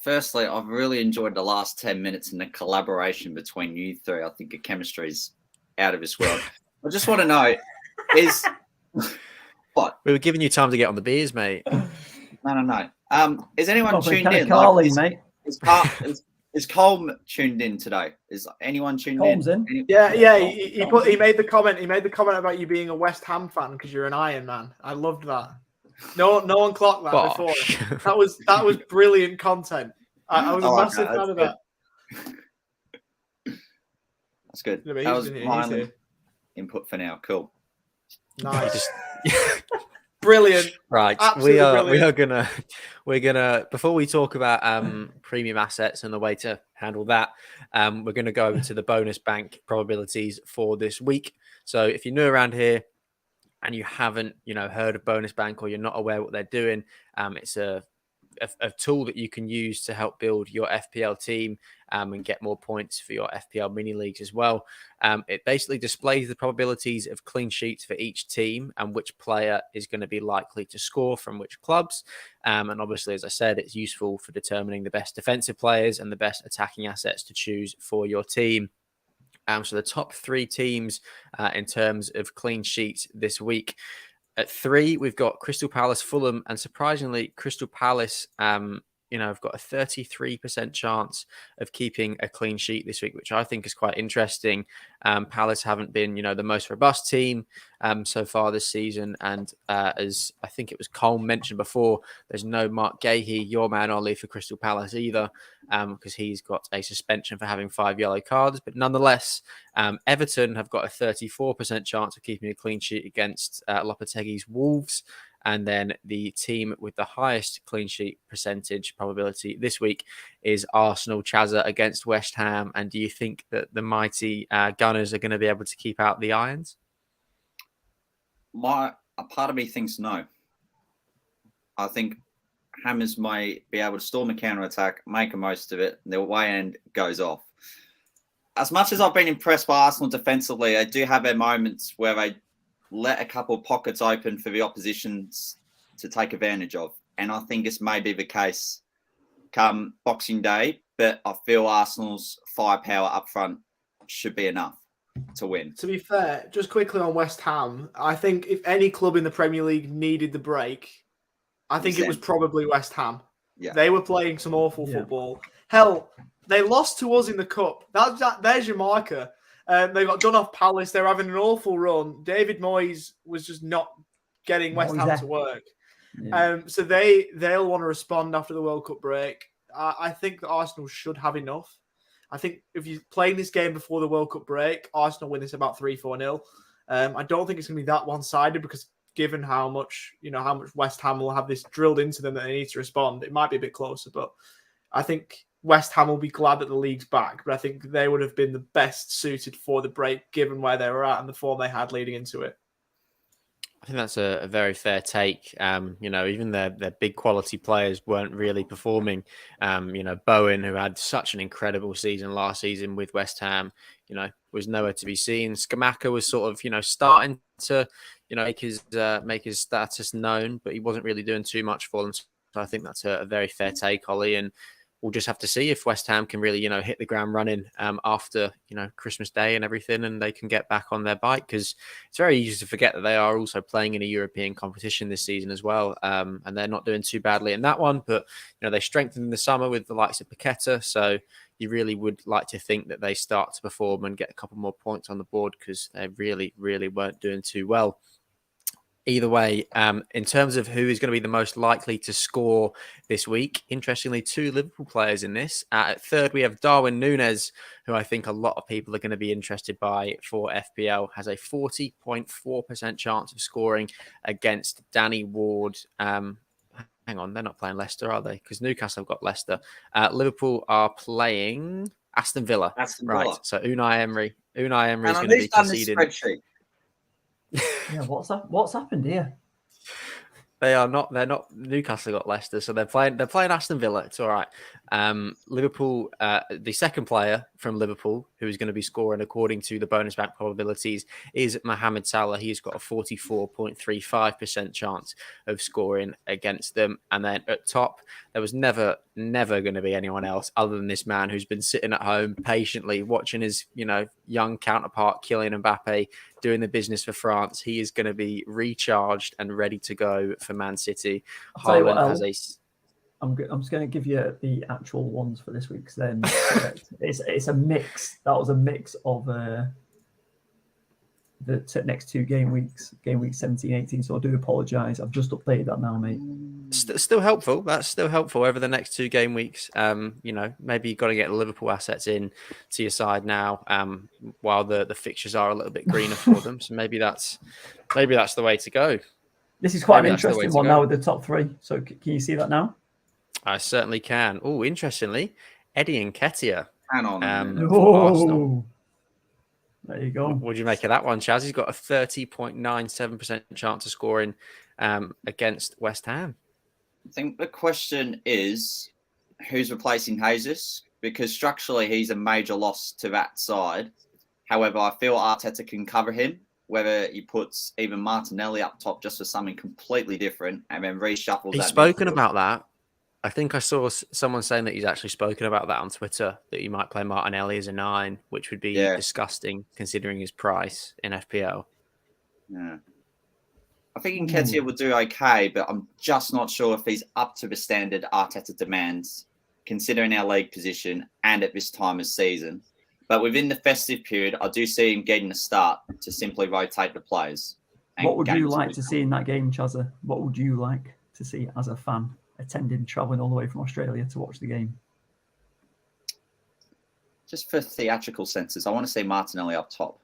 Firstly, I've really enjoyed the last 10 minutes and the collaboration between you three. I think the chemistry's out of this world. I just want to know, is... What?
We were giving you time to get on the beers, mate.
No. Is anyone tuned in?
Carly, mate.
Is Colm tuned in today? Is anyone tuned
Colm's
in?
Yeah.
He made the comment. He made the comment about you being a West Ham fan because you're an Iron Man. I loved that. No one clocked that before. That was brilliant content. I was a massive fan of that.
That's good.
Yeah,
that was my input for now. Cool.
Nice. Brilliant.
Right.
Absolutely
we're gonna before we talk about premium assets and the way to handle that, we're gonna go over to the bonus bank probabilities for this week. So if you're new around here and you haven't, heard of bonus bank or you're not aware what they're doing, it's a tool that you can use to help build your FPL team and get more points for your FPL mini leagues as well. It basically displays the probabilities of clean sheets for each team and which player is going to be likely to score from which clubs. And obviously, as I said, it's useful for determining the best defensive players and the best attacking assets to choose for your team. So the top three teams in terms of clean sheets this week. At 3, we've got Crystal Palace, Fulham, and surprisingly, Crystal Palace, have got a 33% chance of keeping a clean sheet this week, which I think is quite interesting. Palace haven't been, the most robust team so far this season. And as I think it was Cole mentioned before, there's no Mark Gahey, your man Ollie, for Crystal Palace either, because he's got a suspension for having 5 yellow cards. But nonetheless, Everton have got a 34% chance of keeping a clean sheet against Lopetegui's Wolves. And then the team with the highest clean sheet percentage probability this week is Arsenal. Chazza against West Ham. And do you think that the mighty Gunners are going to be able to keep out the Irons?
A part of me thinks no. I think Hammers might be able to storm a counter-attack, make the most of it, and their way end goes off. As much as I've been impressed by Arsenal defensively, they do have their moments where they let a couple of pockets open for the oppositions to take advantage of. And I think this may be the case come Boxing Day, but I feel Arsenal's firepower up front should be enough to win.
To be fair, just quickly on West Ham, I think if any club in the Premier League needed the break, I think it was probably West Ham.
Yeah.
They were playing some awful football. Hell, they lost to us in the Cup. There's your marker. They got done off Palace. They're having an awful run. David Moyes was just not getting West Ham to work. Yeah. So they'll want to respond after the World Cup break. I think that Arsenal should have enough. I think if you're playing this game before the World Cup break, Arsenal win this about 3-4-0. I don't think it's going to be that one-sided because given how much West Ham will have this drilled into them that they need to respond, it might be a bit closer. But I think West Ham will be glad that the league's back, but I think they would have been the best suited for the break given where they were at and the form they had leading into it.
I think that's a very fair take. Even their big quality players weren't really performing. Bowen, who had such an incredible season last season with West Ham, was nowhere to be seen. Skamaka was sort of, starting to, make his status known, but he wasn't really doing too much for them. So I think that's a very fair take, Ollie. And we'll just have to see if West Ham can really, hit the ground running after, Christmas Day and everything, and they can get back on their bike, because it's very easy to forget that they are also playing in a European competition this season as well. And they're not doing too badly in that one, but, they strengthened in the summer with the likes of Paqueta. So you really would like to think that they start to perform and get a couple more points on the board, because they really, really weren't doing too well. Either way, in terms of who is going to be the most likely to score this week, interestingly, 2 Liverpool players in this. At third, we have Darwin Núñez, who I think a lot of people are going to be interested by for FPL, has a 40.4% chance of scoring against Danny Ward. Hang on, they're not playing Leicester, are they? Because Newcastle have got Leicester. Liverpool are playing Aston Villa. Right, so Unai Emery is going to be conceding.
Yeah, what's happened here?
They're not Newcastle got Leicester, so they're playing Aston Villa. It's all right. Liverpool, the second player from Liverpool who is going to be scoring according to the bonus bank probabilities is Mohamed Salah. He's got a 44.35% chance of scoring against them. And then at top, there was never going to be anyone else other than this man who's been sitting at home patiently watching his, young counterpart Kylian Mbappe doing the business for France. He is going to be recharged and ready to go for Man City.
Haaland has I'm just going to give you the actual ones for this week, because then it's a mix. That was a mix of the next 2 game weeks, game week 17, 18. So I do apologise. I've just updated that now, mate.
Still helpful. That's still helpful over the next 2 game weeks. Maybe you've got to get the Liverpool assets in to your side now, while the fixtures are a little bit greener for them. So maybe that's the way to go.
This is quite an interesting one now with the top 3. So can you see that now?
I certainly can. Oh, interestingly, Eddie Nketiah.
Hang on.
Arsenal.
There you go.
What do you make of that one, Chaz? He's got a 30.97% chance of scoring against West Ham.
I think the question is who's replacing Jesus, because structurally he's a major loss to that side. However, I feel Arteta can cover him, whether he puts even Martinelli up top just for something completely different and then reshuffles.
He's spoken about that. I think I saw someone saying that he's actually spoken about that on Twitter, that he might play Martinelli as a 9, which would be disgusting considering his price in FPL.
Yeah. I think Nketiah would do okay, but I'm just not sure if he's up to the standard Arteta demands, considering our league position and at this time of season. But within the festive period, I do see him getting a start to simply rotate the players.
What would you like to see in that game, Chazza? What would you like to see as a fan traveling all the way from Australia to watch the game?
Just for theatrical senses, I want to see Martinelli up top.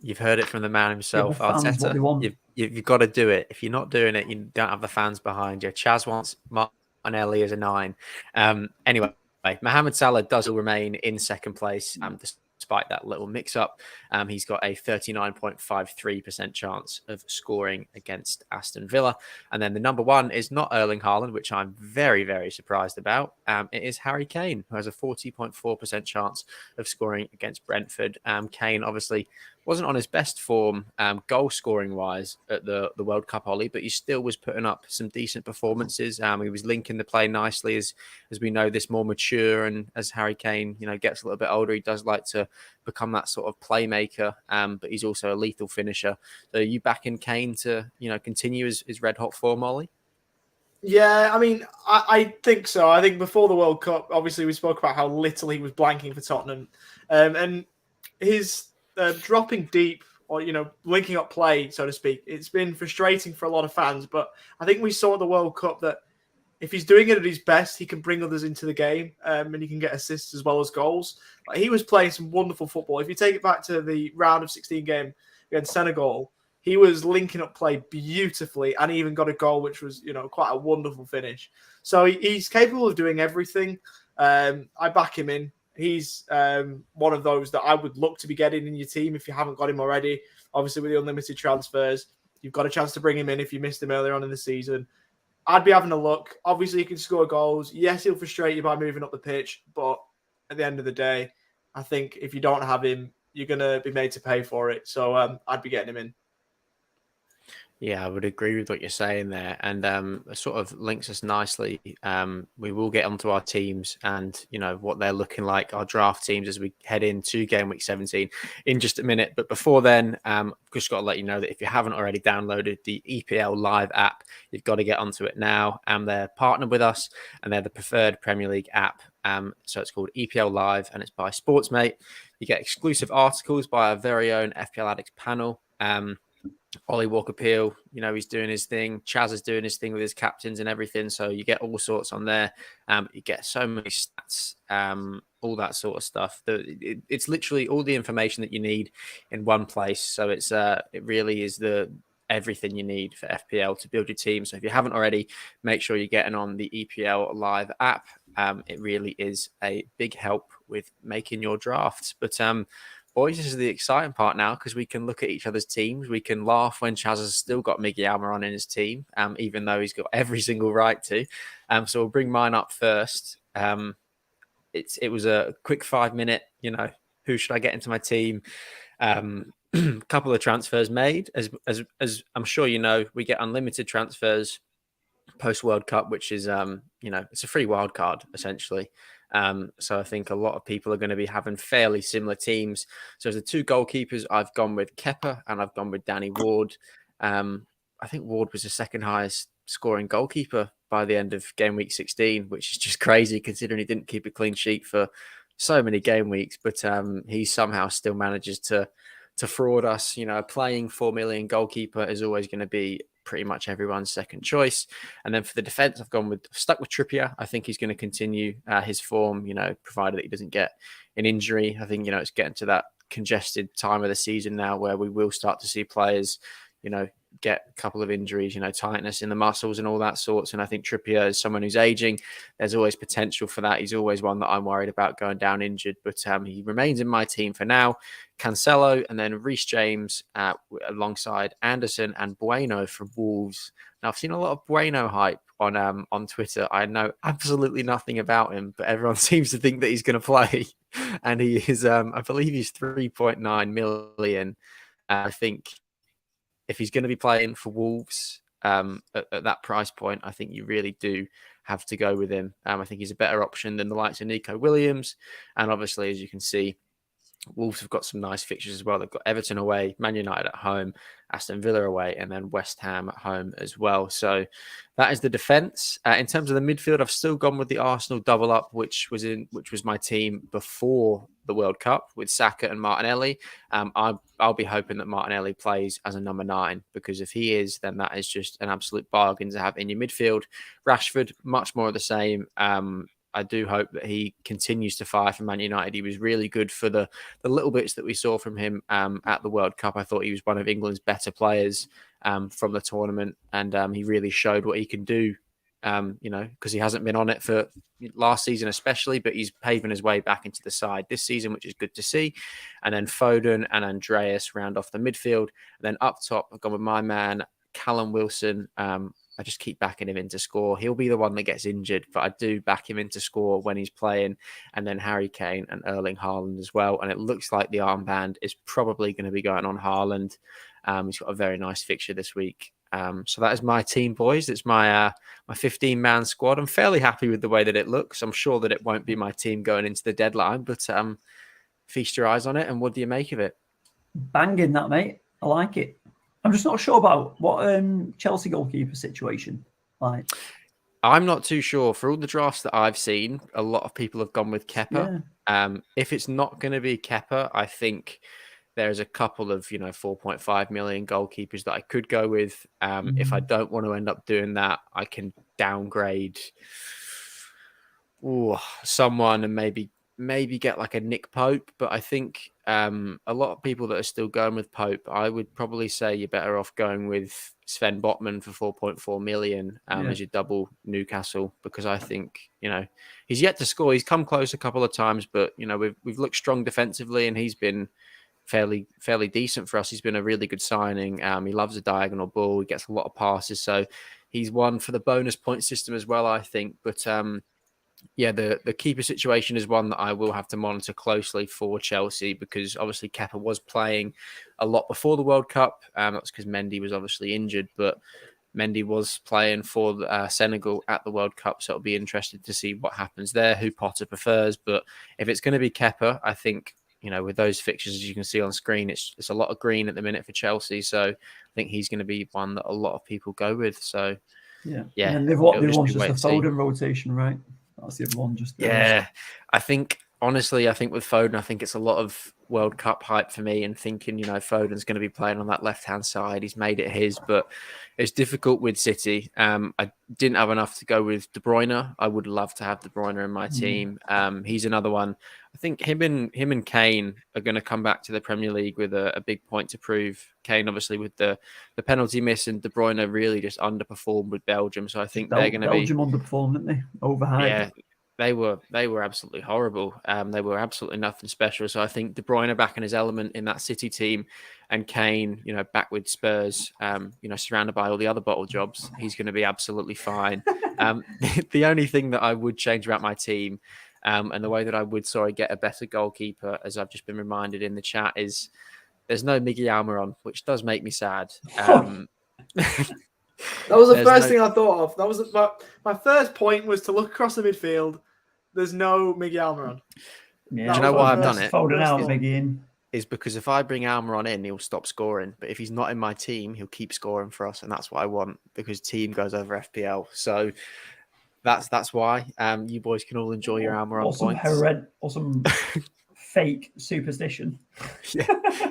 You've heard it from the man himself, Arteta. You've got to do it. If you're not doing it, you don't have the fans behind you. Chaz wants Martinelli as a 9. Anyway, Mohamed Salah does remain in second place, despite that little mix-up. He's got a 39.53% chance of scoring against Aston Villa. And then the number 1 is not Erling Haaland, which I'm very, very surprised about. It is Harry Kane, who has a 40.4% chance of scoring against Brentford. Kane obviously wasn't on his best form goal scoring wise at the World Cup, Ollie, but he still was putting up some decent performances. He was linking the play nicely, as we know, this more mature, and as Harry Kane gets a little bit older, he does like to become that sort of playmaker, but he's also a lethal finisher. So are you backing Kane to continue his red hot form, Ollie?
Yeah, I mean, I think so. I think before the World Cup, obviously we spoke about how little he was blanking for Tottenham, and his dropping deep, or linking up play, so to speak, it's been frustrating for a lot of fans. But I think we saw at the World Cup that if he's doing it at his best, he can bring others into the game, and he can get assists as well as goals. Like, he was playing some wonderful football. If you take it back to the round of 16 game against Senegal, he was linking up play beautifully, and he even got a goal, which was, quite a wonderful finish. So he's capable of doing everything. I back him in. He's one of those that I would look to be getting in your team if you haven't got him already. Obviously, with the unlimited transfers, you've got a chance to bring him in if you missed him earlier on in the season. I'd be having a look. Obviously, he can score goals. Yes, he'll frustrate you by moving up the pitch, but at the end of the day, I think if you don't have him, you're going to be made to pay for it. So I'd be getting him in.
Yeah, I would agree with what you're saying there. And it sort of links us nicely. We will get onto our teams and, what they're looking like, our draft teams as we head into game week 17 in just a minute. But before then, I've just got to let you know that if you haven't already downloaded the EPL Live app, you've got to get onto it now. They're partnered with us and they're the preferred Premier League app. So it's called EPL Live and it's by Sportsmate. You get exclusive articles by our very own FPL Addicts panel. Ollie Walker-Peel, he's doing his thing. Chaz is doing his thing with his captains and everything. So you get all sorts on there. You get so many stats, all that sort of stuff. It's literally all the information that you need in one place. So it really is everything you need for FPL to build your team. So if you haven't already, make sure you're getting on the EPL Live app. It really is a big help with making your drafts. But boys, this is the exciting part now because we can look at each other's teams. We can laugh when Chaz has still got Miggy Almiron in his team, even though he's got every single right to. So we'll bring mine up first. It was a quick 5-minute, who should I get into my team? Couple of transfers made. As I'm sure we get unlimited transfers post World Cup, which is, it's a free wild card, essentially. So I think a lot of people are going to be having fairly similar teams. So as the two goalkeepers, I've gone with Kepa and I've gone with Danny Ward. I think Ward was the second highest scoring goalkeeper by the end of game week 16, which is just crazy considering he didn't keep a clean sheet for so many game weeks. But he somehow still manages to fraud us. Playing 4 million goalkeeper is always going to be pretty much everyone's second choice. And then for the defense, I've stuck with Trippier. I think he's going to continue his form, provided that he doesn't get an injury. I think, it's getting to that congested time of the season now where we will start to see players, get a couple of injuries, tightness in the muscles and all that sorts. And I think Trippier is someone who's aging. There's always potential for that. He's always one that I'm worried about going down injured, but he remains in my team for now. Cancelo and then Reece James alongside Anderson and Bueno from Wolves. Now I've seen a lot of Bueno hype on Twitter. I know absolutely nothing about him, but everyone seems to think that he's going to play. And he is, I believe he's 3.9 million. I think if he's going to be playing for Wolves at that price point, I think you really do have to go with him. I think he's a better option than the likes of Nico Williams. And obviously, as you can see, Wolves have got some nice fixtures as well. They've got Everton away, Man United at home, Aston Villa away, and then West Ham at home as well. So that is the defence. In terms of the midfield, I've still gone with the Arsenal double up, which was my team before the World Cup with Saka and Martinelli. I'll be hoping that Martinelli plays as a number 9 because if he is, then that is just an absolute bargain to have in your midfield. Rashford, much more of the same. I do hope that he continues to fire for Man United. He was really good for the little bits that we saw from him at the World Cup. I thought he was one of England's better players from the tournament, and he really showed what he can do, because he hasn't been on it for last season especially, but he's paving his way back into the side this season, which is good to see. And then Foden and Andreas round off the midfield. And then up top, I've gone with my man, Callum Wilson. I just keep backing him in to score. He'll be the one that gets injured, but I do back him in to score when he's playing. And then Harry Kane and Erling Haaland as well. And it looks like the armband is probably going to be going on Haaland. He's got a very nice fixture this week. So that is my team, boys. It's my 15-man squad. I'm fairly happy with the way that it looks. I'm sure that it won't be my team going into the deadline, but feast your eyes on it. And what do you make of it?
Banging that, mate. I like it. I'm just not sure about what Chelsea goalkeeper situation. Like,
I'm not too sure. For all the drafts that I've seen, a lot of people have gone with Kepa. Yeah. If it's not going to be Kepa, I think there's a couple of 4.5 million goalkeepers that I could go with. If I don't want to end up doing that, I can downgrade someone and maybe get like a Nick Pope. But I think a lot of people that are still going with Pope, I would probably say you're better off going with Sven Botman for 4.4 million as your double Newcastle, because I think, he's yet to score. He's come close a couple of times, but, we've looked strong defensively, and he's been fairly decent for us. He's been a really good signing. He loves a diagonal ball. He gets a lot of passes. So he's one for the bonus point system as well, I think. But the keeper situation is one that I will have to monitor closely for Chelsea, because obviously Kepa was playing a lot before the World Cup. That's because Mendy was obviously injured, but Mendy was playing for Senegal at the World Cup. So it'll be interesting to see what happens there, who Potter prefers. But if it's going to be Kepa, I think, with those fixtures, as you can see on screen, it's a lot of green at the minute for Chelsea. So I think he's going to be one that a lot of people go with. So
yeah. And they've won just the Foden rotation, right? That's the other one.
I think with Foden, I think it's a lot of World Cup hype for me, and thinking, Foden's going to be playing on that left-hand side. He's made it his, but it's difficult with City. I didn't have enough to go with De Bruyne. I would love to have De Bruyne in my team. He's another one. I think him and Kane are going to come back to the Premier League with a big point to prove. Kane, obviously, with the penalty miss, and De Bruyne really just underperformed with Belgium. So I think they're going to be...
Belgium underperformed, didn't they? Overhyped.
Yeah. They were absolutely horrible. They were absolutely nothing special. So I think De Bruyne back in his element in that City team, and Kane, back with Spurs, surrounded by all the other bottle jobs, he's going to be absolutely fine. The only thing that I would change about my team, and the way that I would, get a better goalkeeper, as I've just been reminded in the chat, is there's no Miggy Almiron, which does make me sad.
That was the first thing I thought of. That was my first point, was to look across the midfield. There's no Miguel Almiron.
Yeah,
do you know why I've done it?
Folded out, Miggy in.
Is because if I bring Almiron in, he'll stop scoring. But if he's not in my team, he'll keep scoring for us, and that's what I want, because team goes over FPL. So that's why. You boys can all enjoy your Almiron points.
Or some fake superstition.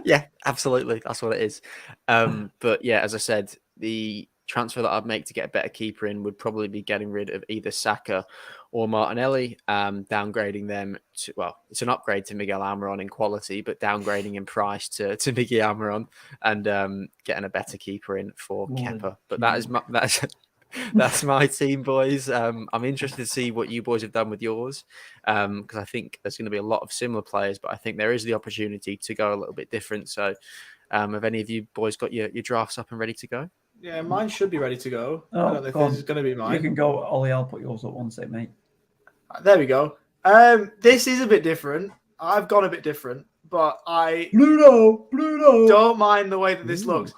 Yeah, absolutely. That's what it is. But yeah, as I said, the transfer that I'd make to get a better keeper in would probably be getting rid of either Saka or Martinelli, downgrading them to, it's an upgrade to Miguel Almiron in quality, but downgrading in price to Miguel Almiron, and getting a better keeper in for Kepa. But that's my team, boys. I'm interested to see what you boys have done with yours, because I think there's going to be a lot of similar players, but I think there is the opportunity to go a little bit different. So have any of you boys got your drafts up and ready to go?
Yeah, mine should be ready to go. I don't know if this is going to be mine.
You can go, Ollie. I'll put yours up one sec, mate.
There we go. This is a bit different. I've gone a bit different, but I
Pluto.
don't mind the way that this looks.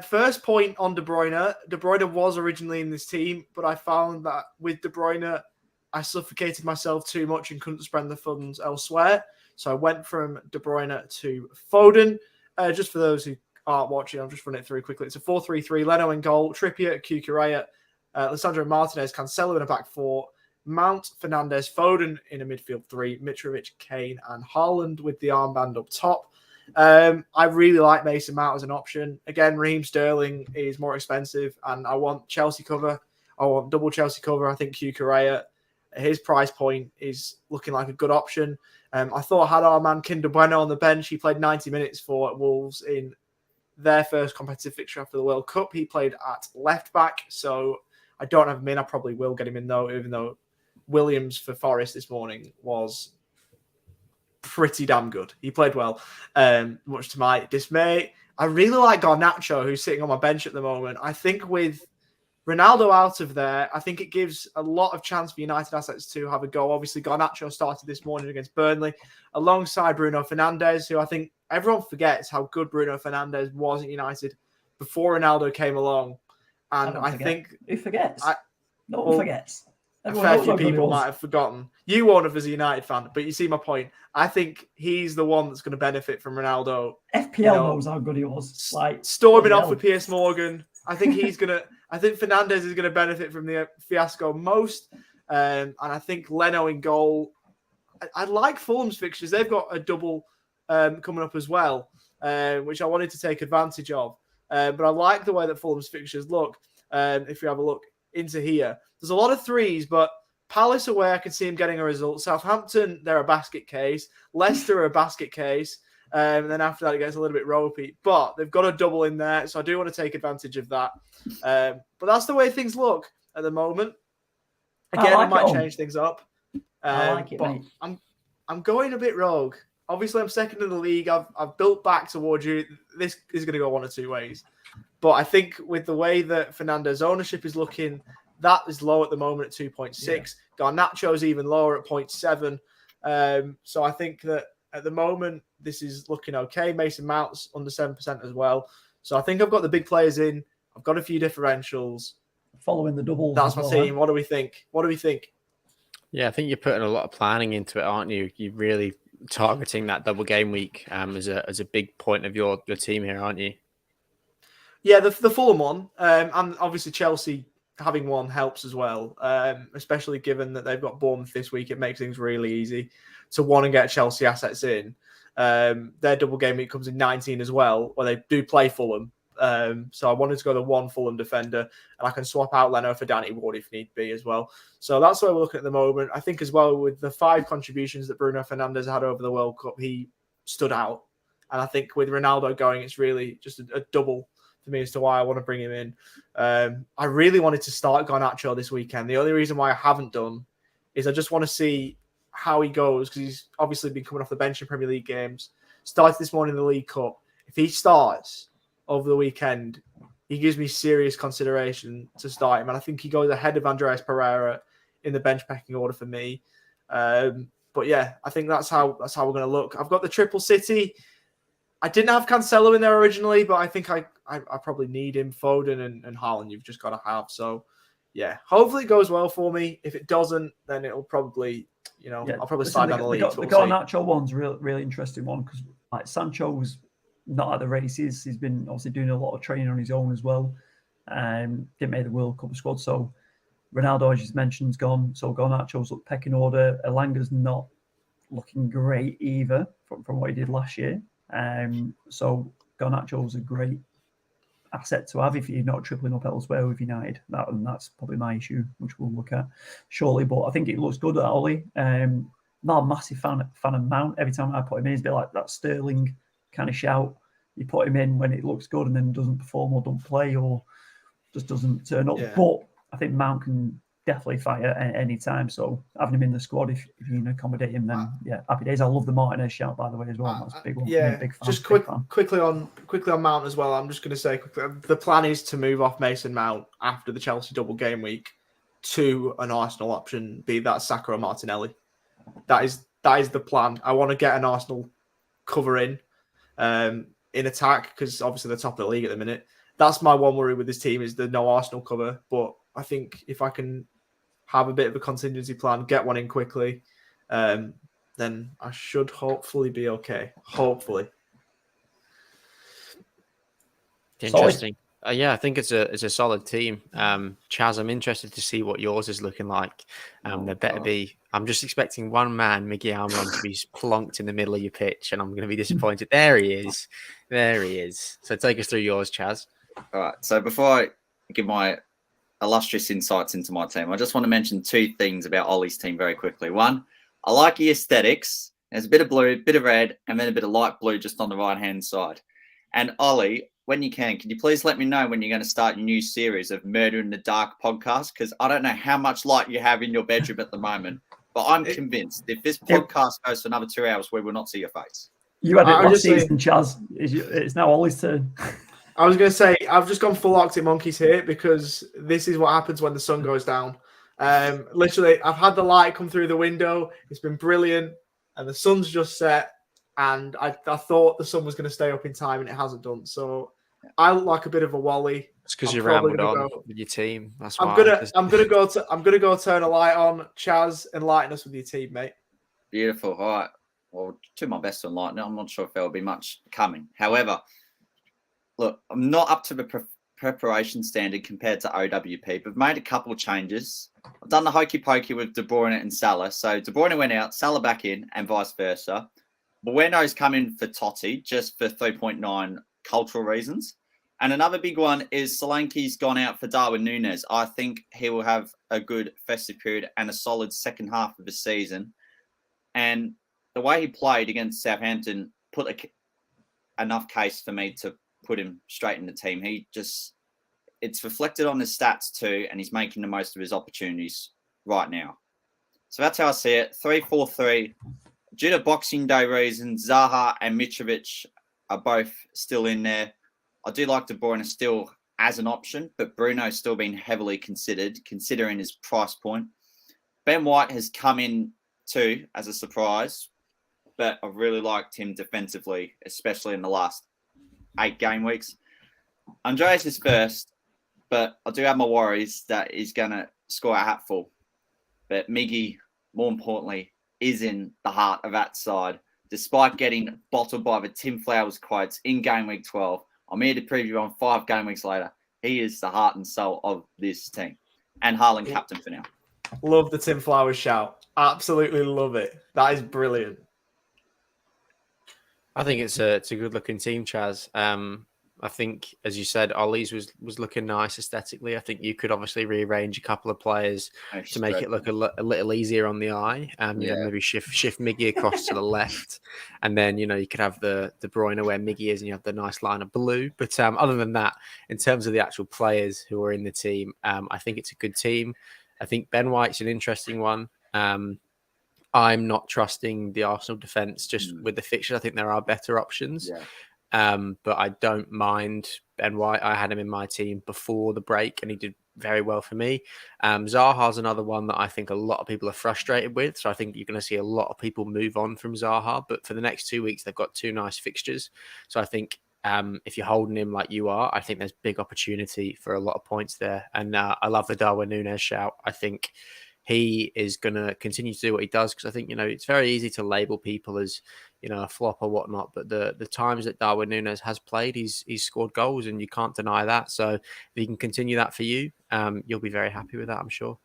First point on De Bruyne. De Bruyne was originally in this team, but I found that with De Bruyne, I suffocated myself too much and couldn't spend the funds elsewhere. So I went from De Bruyne to Foden. Just for those who aren't watching, I'll just run it through quickly. It's a 4-3-3. Leno in goal, Trippier, Cucurella, Lisandro Martinez, Cancelo in a back four, Mount, Fernandes, Foden in a midfield three, Mitrovic, Kane, and Haaland with the armband up top. I really like Mason Mount as an option. Again, Raheem Sterling is more expensive, and I want Chelsea cover. I want double Chelsea cover. I think Cucurella, his price point is looking like a good option. I thought had our man Kinder Bueno on the bench. He played 90 minutes for Wolves in their first competitive fixture after the World Cup. He played at left back, so I don't have him in. I probably will get him in, though, even though Williams for Forest this morning was pretty damn good. He played well, much to my dismay. I really like Garnacho, who's sitting on my bench at the moment. I think with Ronaldo out of there, I think it gives a lot of chance for United assets to have a go. Obviously, Garnacho started this morning against Burnley alongside Bruno Fernandes, who I think everyone forgets how good Bruno Fernandes was at United before Ronaldo came along. And I think...
Who forgets? No one forgets.
A fair few people might have forgotten. You won't have as a United fan, but you see my point. I think he's the one that's going to benefit from Ronaldo.
FPL knows how good he was. Like
storming off with Piers Morgan. I think he's going to... I think Fernandes is going to benefit from the fiasco most. And I think Leno in goal. I like Fulham's fixtures. They've got a double coming up as well, which I wanted to take advantage of. But I like the way that Fulham's fixtures look. If you have a look into here, there's a lot of threes, but Palace away, I can see him getting a result. Southampton, they're a basket case. Leicester are a basket case. And then after that, it gets a little bit ropey. But they've got a double in there, so I do want to take advantage of that. But that's the way things look at the moment. Again, I might change things up.
I like it,
but
mate.
I'm going a bit rogue. Obviously, I'm second in the league. I've built back towards you. This is going to go one or two ways. But I think with the way that Fernando's ownership is looking, that is low at the moment at 2.6. Yeah. Garnacho's even lower at 0.7. So I think that at the moment, this is looking okay. Mason Mount's under 7% as well. So I think I've got the big players in. I've got a few differentials.
Following the doubles.
That's my team. What do we think?
Yeah, I think you're putting a lot of planning into it, aren't you? You're really targeting that double game week as a big point of your team here, aren't you?
Yeah, the Fulham one, and obviously Chelsea having one helps as well, especially given that they've got Bournemouth this week. It makes things really easy to want to get Chelsea assets in. Their double game week comes in 19 as well, where they do play Fulham. So I wanted to go to one Fulham defender, and I can swap out Leno for Danny Ward if need be as well. So that's where we're looking at the moment. I think as well with the 5 contributions that Bruno Fernandes had over the World Cup, he stood out. And I think with Ronaldo going, it's really just a double for me as to why I want to bring him in. I really wanted to start Garnacho this weekend. The only reason why I haven't done is I just want to see how he goes, because he's obviously been coming off the bench in Premier League games. Started this morning in the League Cup. If he starts over the weekend, he gives me serious consideration to start him. And I think he goes ahead of Andreas Pereira in the bench pecking order for me. But yeah, I think that's how we're going to look. I've got the triple City. I didn't have Cancelo in there originally, but I think I probably need him. Foden and Haaland, you've just got to have. So yeah, hopefully it goes well for me. If it doesn't, then it'll probably, I'll probably slide down the league.
The Garnacho one's really interesting one, because like Sancho's not at the races. He's been obviously doing a lot of training on his own as well. Didn't make the World Cup squad. So Ronaldo, as you mentioned, is gone. So Garnacho's up pecking order. Elanga's not looking great either from what he did last year. So Garnacho's a great asset to have if you're not tripling up elsewhere with United. That's probably my issue, which we'll look at shortly. But I think it looks good at Ollie. Not a massive fan of Mount. Every time I put him in, it's a bit like that Sterling kind of shout. You put him in when it looks good and then doesn't perform or don't play or just doesn't turn up. Yeah. But I think Mount can definitely fight at any time. So having him in the squad, if you can accommodate him, then yeah, happy days. I love the Martinez shout, by the way, as well. That's a big one.
Yeah,
big fan,
just quickly on Mount as well. I'm just going to say quickly, the plan is to move off Mason Mount after the Chelsea double game week to an Arsenal option, be that Saka or Martinelli. That is the plan. I want to get an Arsenal cover in attack, because obviously they're top of the league at the minute. That's my one worry with this team, is the no Arsenal cover. But I think if I can have a bit of a contingency plan, get one in quickly, then I should hopefully be okay. Hopefully.
Interesting. Yeah, I think it's a solid team. Chaz, I'm interested to see what yours is looking like. There better be. I'm just expecting one man, Miggy Almiron, to be plonked in the middle of your pitch, and I'm going to be disappointed. There he is. There he is. So take us through yours, Chaz.
All right. So before I give my illustrious insights into my team, I just want to mention 2 things about Ollie's team very quickly. One, I like the aesthetics. There's a bit of blue, a bit of red, and then a bit of light blue just on the right-hand side. And Ollie, when you can you please let me know when you're going to start your new series of Murder in the Dark podcast? Because I don't know how much light you have in your bedroom at the moment, but I'm convinced if this podcast goes for another 2 hours, we will not see your face.
You had it last season, Chaz. It's now Ollie's turn.
I was going to say, I've just gone full Arctic Monkeys here, because this is what happens when the sun goes down. Literally, I've had the light come through the window. It's been brilliant, and the sun's just set. And I thought the sun was going to stay up in time, and it hasn't done. So I look like a bit of a Wally.
It's because you rambled on with your team. That's why.
I'm gonna go turn a light on, Chaz, enlighten us with your team, mate.
Beautiful. All right. Well, do my best to enlighten it. I'm not sure if there will be much coming. However, look, I'm not up to the preparation standard compared to OWP, but I've made a couple of changes. I've done the hokey pokey with De Bruyne and Salah. So De Bruyne went out, Salah back in, and vice versa. Bueno's come in for Totti, just for 3.9 cultural reasons. And another big one is Solanke's gone out for Darwin Núñez. I think he will have a good festive period and a solid second half of the season. And the way he played against Southampton put enough case for me to put him straight in the team. It's reflected on his stats too, and he's making the most of his opportunities right now. So that's how I see it. 3-4-3. Due to Boxing Day reasons, Zaha and Mitrovic are both still in there. I do like De Bruyne still as an option, but Bruno's still been heavily considered, considering his price point. Ben White has come in too as a surprise, but I've really liked him defensively, especially in the last 8 game weeks. Andreas is first, but I do have my worries that he's going to score a hatful. But Miggy, more importantly, is in the heart of that side. Despite getting bottled by the Tim Flowers quotes in game week 12, I'm here to preview on 5 game weeks later. He is the heart and soul of this team. And Haaland captain for now.
Love the Tim Flowers shout. Absolutely love it. That is brilliant.
I think it's a good looking team, Chaz. I think, as you said, Ollie's was looking nice aesthetically. I think you could obviously rearrange a couple of players to make it look a little easier on the eye. You know, maybe shift Miggy across to the left, and then you could have the De Bruyne where Miggy is, and you have the nice line of blue. But other than that, in terms of the actual players who are in the team, I think it's a good team. I think Ben White's an interesting one. I'm not trusting the Arsenal defence just with the fixtures. I think there are better options.
Yeah.
But I don't mind Ben White. I had him in my team before the break and he did very well for me. Zaha's another one that I think a lot of people are frustrated with. So I think you're going to see a lot of people move on from Zaha. But for the next 2 weeks, they've got 2 nice fixtures. So I think if you're holding him like you are, I think there's big opportunity for a lot of points there. And I love the Darwin Núñez shout. I think he is going to continue to do what he does because I think, it's very easy to label people as, a flop or whatnot. But the times that Darwin Núñez has played, he's scored goals and you can't deny that. So if he can continue that for you, you'll be very happy with that, I'm sure.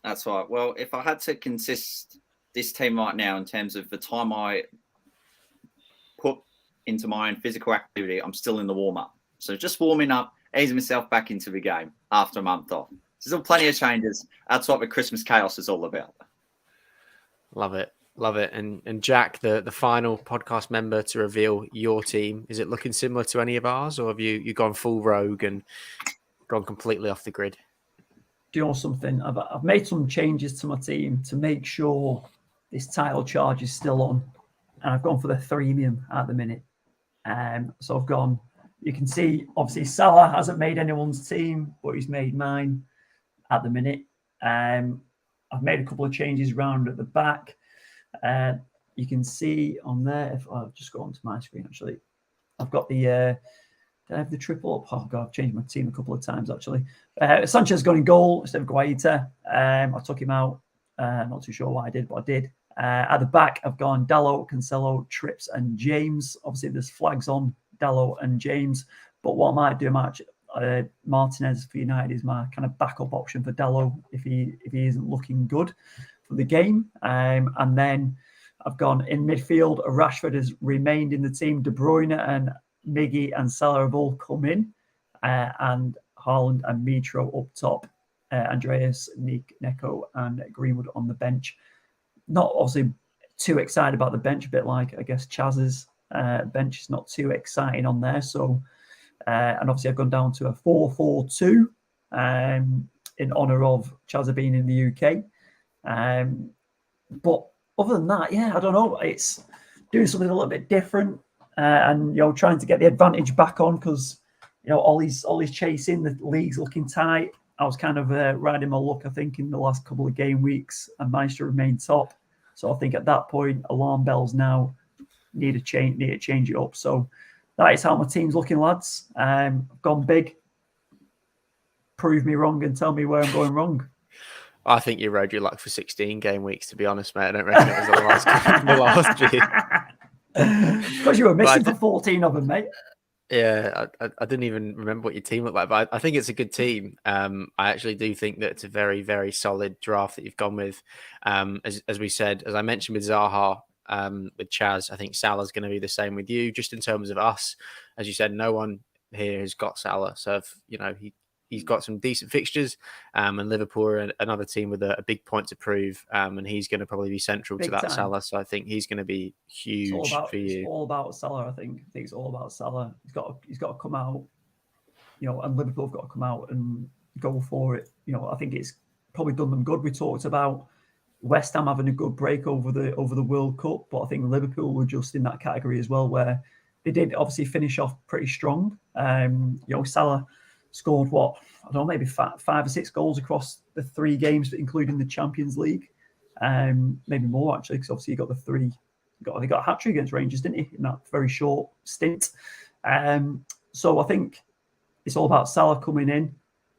That's right. Well, if I had to consist this team right now in terms of the time I put into my own physical activity, I'm still in the warm-up. So just warming up, easing myself back into the game after a month off. There's still plenty of changes. That's what the Christmas chaos is all about.
Love it. Love it. And Jack, the final podcast member to reveal your team, is it looking similar to any of ours, or have you gone full rogue and gone completely off the grid?
Do you know something? I've made some changes to my team to make sure this title charge is still on. And I've gone for the freemium at the minute. So I've gone, you can see, obviously, Salah hasn't made anyone's team, but he's made mine at the minute. I've made a couple of changes around at the back. You can see on there, if I'll just go onto my screen, actually, I've got the, did I have the triple up? Oh, God, I've changed my team a couple of times, actually. Sanchez gone in goal instead of Guaita. I took him out. Not too sure why I did, but I did. At the back, I've gone Dalot, Cancelo, Trips, and James. Obviously, there's flags on Dalot and James. But what I might do, Martinez for United is my kind of backup option for Dalot if he isn't looking good for the game. And then I've gone in midfield. Rashford has remained in the team. De Bruyne and Miggy and Salah have all come in. And Haaland and Mitro up top. Andreas, Neko, and Greenwood on the bench. Not obviously too excited about the bench, a bit like, I guess, Chaz's bench is not too exciting on there. So, and obviously I've gone down to a 4-4-2 in honour of Chaz being in the UK. But other than that, yeah, I don't know. It's doing something a little bit different and, trying to get the advantage back on because, Ollie's chasing, the league's looking tight. I was kind of riding my luck, I think, in the last couple of game weeks and managed to remain top. So I think at that point, alarm bells now need to change it up. So that is how my team's looking, lads. I've gone big. Prove me wrong and tell me where I'm going wrong.
I think you rode your luck for 16 game weeks, to be honest, mate. I don't reckon it was the last year.
Because you were missing for 14 of them, mate.
Yeah, I didn't even remember what your team looked like, but I think it's a good team. I actually do think that it's a very, very solid draft that you've gone with. As we said, as I mentioned with Zaha, with Chaz, I think Salah's going to be the same with you. Just in terms of us, as you said, no one here has got Salah. So if, he's got some decent fixtures, and Liverpool are another team with a big point to prove, and he's going to probably be central to that Salah. So I think he's going to be huge for you.
It's all about Salah. I think it's all about Salah. He's got to come out, and Liverpool have got to come out and go for it. I think it's probably done them good. We talked about West Ham having a good break over the World Cup, but I think Liverpool were just in that category as well, where they did obviously finish off pretty strong. Salah scored maybe 5 or 6 goals across the 3 games, including the Champions League, maybe more actually, because obviously he got he got a hat-trick against Rangers, didn't he, in that very short stint. So I think it's all about Salah coming in.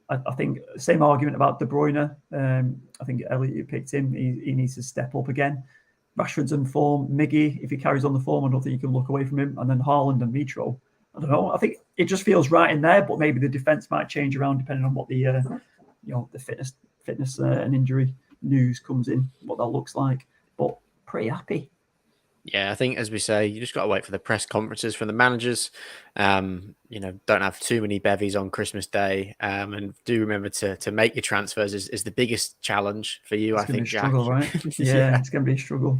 I think same argument about De Bruyne. I think Elliot, you picked him. He needs to step up again. Rashford's in form. Miggy, if he carries on the form, I don't think you can look away from him. And then Haaland and Mitro. I don't know. I think it just feels right in there, but maybe the defense might change around depending on what the fitness and injury news comes in, what that looks like. But pretty happy.
Yeah, I think, as we say, you just got to wait for the press conferences from the managers. Don't have too many bevies on Christmas Day, and do remember to make your transfers is the biggest challenge for you.
It's
I think, Jack.
Struggle, right? Yeah, it's going to be a struggle.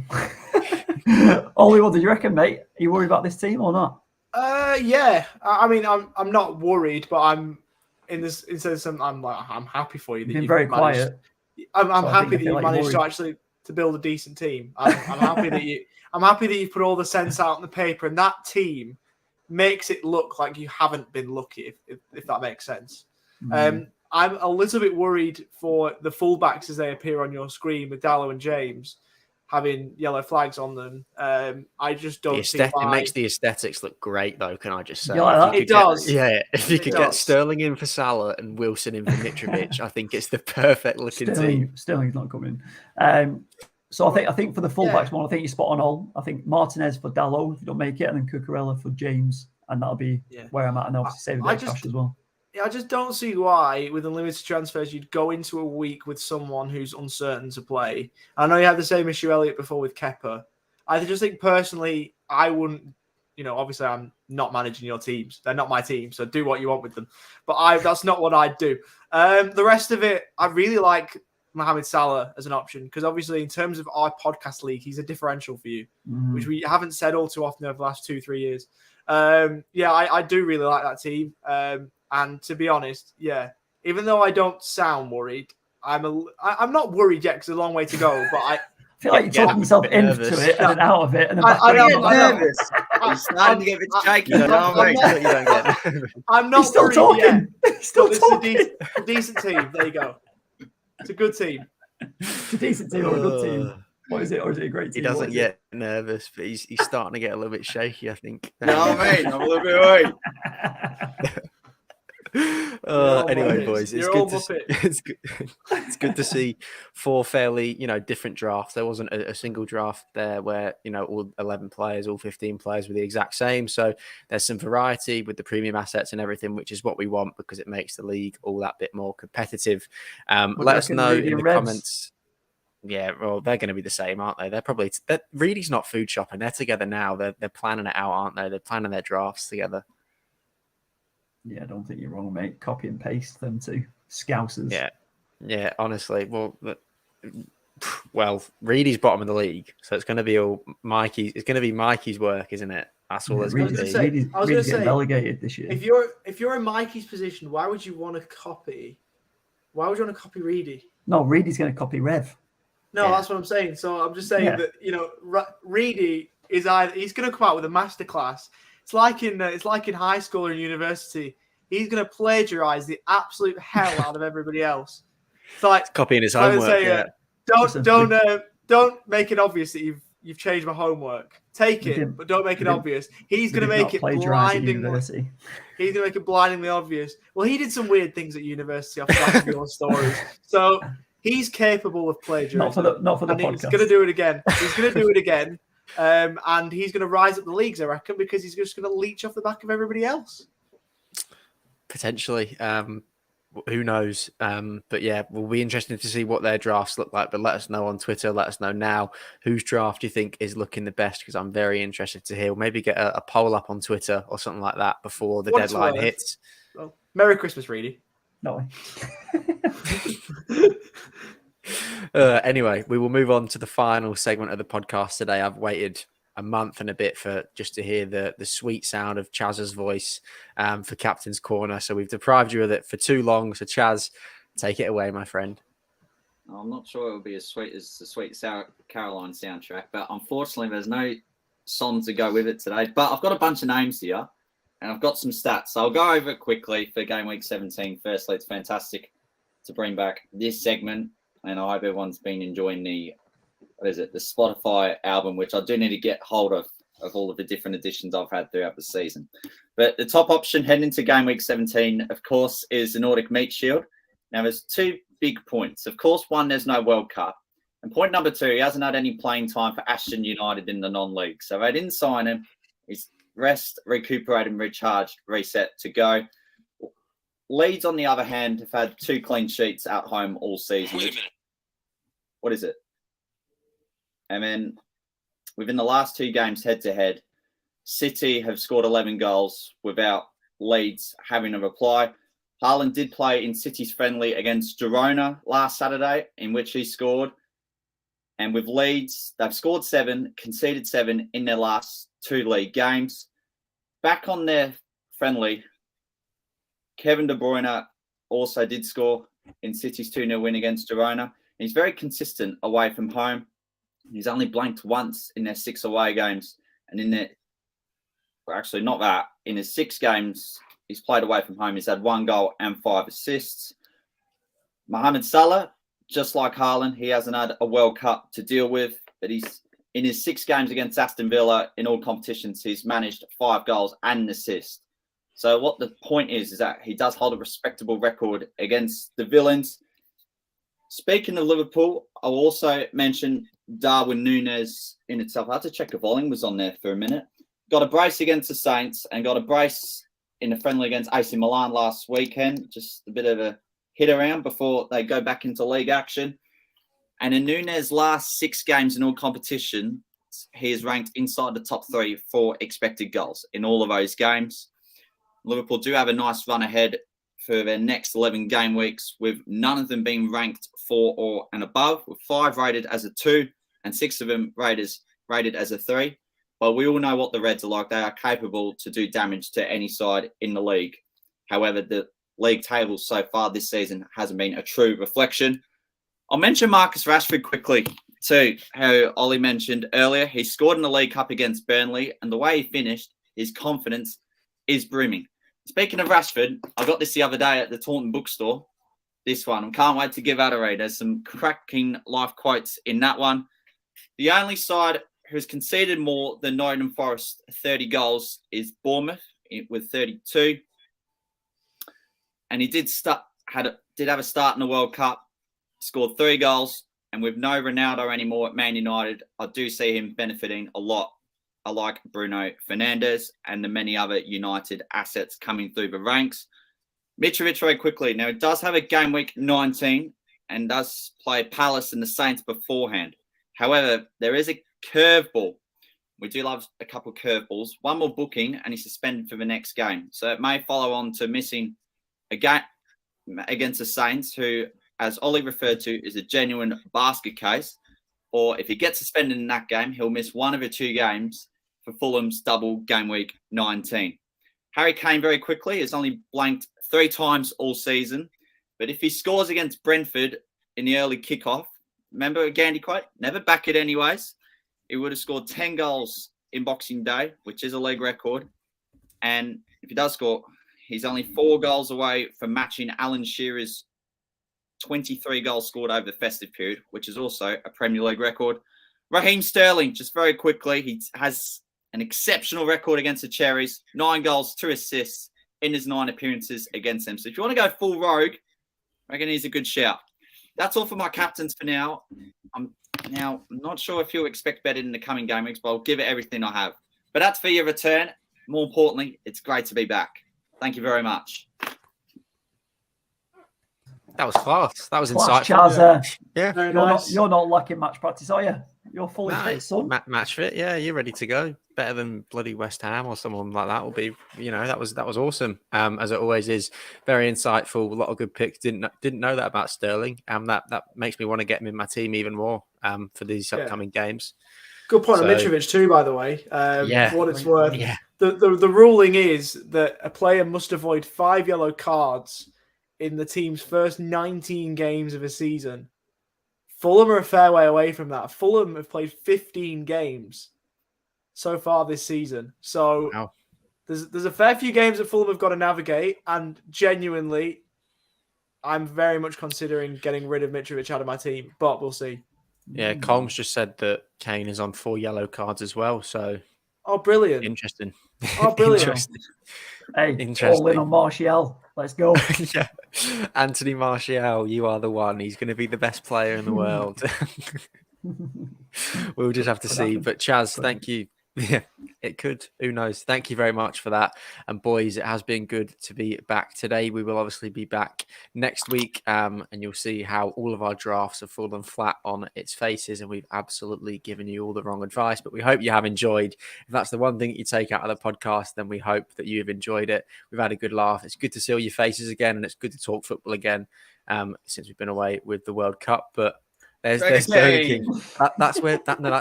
Ollie, what do you reckon, mate? Are you worried about this team or not?
Yeah. I mean, I'm not worried, but I'm in this. Instead of something, I'm happy for you. That
you've been very quiet.
I'm happy that you managed to actually to build a decent team. I'm happy that you. I'm happy that you put all the sense out on the paper, and that team makes it look like you haven't been lucky, if that makes sense. I'm a little bit worried for the fullbacks as they appear on your screen with Dallo and James having yellow flags on them. I just don't see why.
It makes the aesthetics look great, though, can I just say?
Yeah,
it does.
If you could get Sterling in for Salah and Wilson in for Mitrovic, I think it's the perfect looking team.
Sterling's not coming. So I think for the fullbacks one, I think you're spot on all. I think Martinez for Dallo if you don't make it, and then Cucurella for James, and that'll be where I'm at, and obviously save a bit of cash as well.
Yeah, I just don't see why, with unlimited transfers, you'd go into a week with someone who's uncertain to play. I know you had the same issue, Elliot, before with Kepa. I just think personally, I wouldn't. Obviously, I'm not managing your teams; they're not my team, so do what you want with them. But that's not what I'd do. The rest of it, I really like Mohamed Salah as an option, because obviously in terms of our podcast league, he's a differential for you, which we haven't said all too often over the last 2-3 years. I do really like that team. And to be honest, even though I don't sound worried, I'm not worried yet because there's a long way to go, but I
feel like you're talking yourself into it and then out of it. And then
I get nervous. I'm starting to get a bit shaky.
I'm not
still
worried
talking.
yet.
He's still talking.
It's a decent team. There you go. It's a good team.
It's a decent team or a good team. What is it? Or is it a great team?
He doesn't get nervous, but he's starting to get a little bit shaky, I think.
You know what I mean? I'm a little bit worried.
Anyway, boys, it's good to see 4 fairly, different drafts. There wasn't a single draft there where, all 11 players, all 15 players were the exact same. So there's some variety with the premium assets and everything, which is what we want because it makes the league all that bit more competitive. Let us know in the comments. Yeah, well, they're going to be the same, aren't they? Reedy's not food shopping. They're together now. They're planning it out, aren't they? They're planning their drafts together.
Yeah, I don't think you're wrong, mate. Copy and paste them two Scousers.
Yeah. Honestly, well, Reedy's bottom of the league, so it's going to be all Mikey. It's going to be Mikey's work, isn't it? That's all it's going to be.
Reedy's getting relegated this year.
If you're in Mikey's position, why would you want to copy? Why would you want to copy Reedy?
No, Reedy's going to copy Rev.
No, that's what I'm saying. So I'm just saying that Reedy he's going to come out with a masterclass. It's like in high school or university. He's going to plagiarize the absolute hell out of everybody else. It's like
copying his homework.
Don't make it obvious that you've changed my homework. Take it, but don't make it obvious. He's going to make it blindingly. He's going to make it blindingly obvious. Well, he did some weird things at university off the back of your stories. So he's capable of plagiarism.
Not for the podcast.
He's going to do it again. And he's going to rise up the leagues, I reckon, because he's just going to leech off the back of everybody else.
Potentially. Who knows? But yeah, we'll be interested to see what their drafts look like. But let us know on Twitter. Let us know now whose draft you think is looking the best, because I'm very interested to hear. We'll maybe get a poll up on Twitter or something like that before the deadline hits.
Well, Merry Christmas, Reedy.
No way.
Anyway, we will move on to the final segment of the podcast today. I've waited a month and a bit just to hear the sweet sound of Chaz's voice for Captain's Corner. So we've deprived you of it for too long. So Chaz, take it away, my friend.
I'm not sure it will be as sweet as the Sweet Sour Caroline soundtrack, but unfortunately there's no song to go with it today. But I've got a bunch of names here, and I've got some stats. So I'll go over it quickly for Game Week 17. Firstly, it's fantastic to bring back this segment, and I hope everyone's been enjoying the Spotify album, which I do need to get hold of all of the different editions I've had throughout the season. But the top option heading into Game Week 17, of course, is the Nordic Meat Shield. Now, there's two big points. Of course, one, there's no World Cup. And point number two, he hasn't had any playing time for Ashton United in the non-league. So they didn't sign him. He's rest, recuperated, recharged, reset to go. Leeds, on the other hand, have had 2 clean sheets at home all season. What is it? And then within the last 2 games head-to-head, City have scored 11 goals without Leeds having a reply. Haaland did play in City's friendly against Girona last Saturday, in which he scored. And with Leeds, they've scored 7, conceded 7 in their last 2 league games. Back on their friendly, Kevin De Bruyne also did score in City's 2-0 win against Girona. He's very consistent away from home. He's only blanked once in their 6 away games. And in his 6 games he's played away from home, he's had 1 goal and 5 assists. Mohamed Salah, just like Haaland, he hasn't had a World Cup to deal with, but he's in his 6 games against Aston Villa in all competitions, he's managed 5 goals and an assist. So what the point is that he does hold a respectable record against the villains. Speaking of Liverpool, I'll also mention Darwin Núñez in itself. I had to check the volume was on there for a minute. Got a brace against the Saints and got a brace in a friendly against AC Milan last weekend. Just a bit of a hit around before they go back into league action. And in Núñez's last 6 games in all competition, he is ranked inside the top 3 for expected goals in all of those games. Liverpool do have a nice run ahead for their next 11 game weeks, with none of them being ranked 4 or and above, with 5 rated as a 2 and 6 of them rated as a 3. But we all know what the Reds are like. They are capable to do damage to any side in the league. However, the league table so far this season hasn't been a true reflection. I'll mention Marcus Rashford quickly too, how Ollie mentioned earlier. He scored in the League Cup against Burnley, and the way he finished, his confidence is brimming. Speaking of Rashford, I got this the other day at the Taunton bookstore. This one, I can't wait to give out a read. There's some cracking life quotes in that one. The only side who's conceded more than Nottingham Forest 30 goals is Bournemouth with 32. And he did have a start in the World Cup, scored 3 goals, and with no Ronaldo anymore at Man United, I do see him benefiting a lot. I like Bruno Fernandes and the many other United assets coming through the ranks. Mitrovic very quickly. Now, it does have a game week 19 and does play Palace and the Saints beforehand. However, there is a curveball. We do love a couple of curveballs. One more booking and he's suspended for the next game. So it may follow on to missing a game against the Saints, who, as Ollie referred to, is a genuine basket case. Or if he gets suspended in that game, he'll miss 1 of the 2 games for Fulham's double game week 19. Harry Kane very quickly has only blanked 3 times all season. But if he scores against Brentford in the early kickoff, remember a Gandhi quote? Never back it anyways. He would have scored 10 goals in Boxing Day, which is a league record. And if he does score, he's only 4 goals away from matching Alan Shearer's 23 goals scored over the festive period, which is also a Premier League record. Raheem Sterling, just very quickly, he has an exceptional record against the Cherries. 9 goals, 2 assists in his 9 appearances against them. So if you want to go full rogue, I reckon he's a good shout. That's all for my captains for now. I'm not sure if you'll expect better in the coming game weeks, but I'll give it everything I have. But that's for your return. More importantly, it's great to be back. Thank you very much.
That was class. That was
Class,
insightful.
Chaz,
Yeah.
Very nice.
You're not lacking match practice, are you? You're fully fit, son.
Match fit, yeah, you're ready to go. Better than bloody West Ham or someone like that will be. That was awesome. As it always is, very insightful. A lot of good picks. Didn't know that about Sterling. That makes me want to get him in my team even more. For these upcoming games.
Good point on Mitrovic too, by the way. For what it's worth, the ruling is that a player must avoid 5 yellow cards in the team's first 19 games of a season. Fulham are a fair way away from that. Fulham have played 15 games so far this season. So there's a fair few games that Fulham have got to navigate. And genuinely, I'm very much considering getting rid of Mitrovic out of my team. But we'll see.
Yeah, Colmes just said that Kane is on 4 yellow cards as well. So,
brilliant.
Interesting.
Oh, brilliant.
Interesting.
Hey,
Interesting.
all in on Martial. Let's go.
Yeah. Anthony Martial, you are the one. He's going to be the best player in the world. We'll just have to see. But Chaz, thank you. Yeah, it could. Who knows? Thank you very much for that. And boys, it has been good to be back today. We will obviously be back next week, and you'll see how all of our drafts have fallen flat on its faces, and we've absolutely given you all the wrong advice. But we hope you have enjoyed. If that's the one thing that you take out of the podcast, then we hope that you have enjoyed it. We've had a good laugh. It's good to see all your faces again, and it's good to talk football again since we've been away with the World Cup. But there's Burger King. That's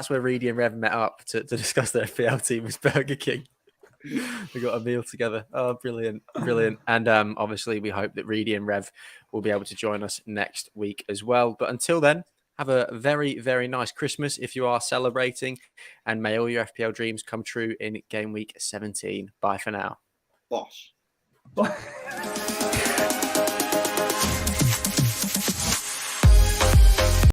where Reedy and Rev met up to discuss their FPL team was Burger King. We got a meal together. Oh, brilliant. And obviously we hope that Reedy and Rev will be able to join us next week as well. But until then, have a very, very nice Christmas if you are celebrating, and may all your FPL dreams come true in game week 17. Bye for now.
Bosh.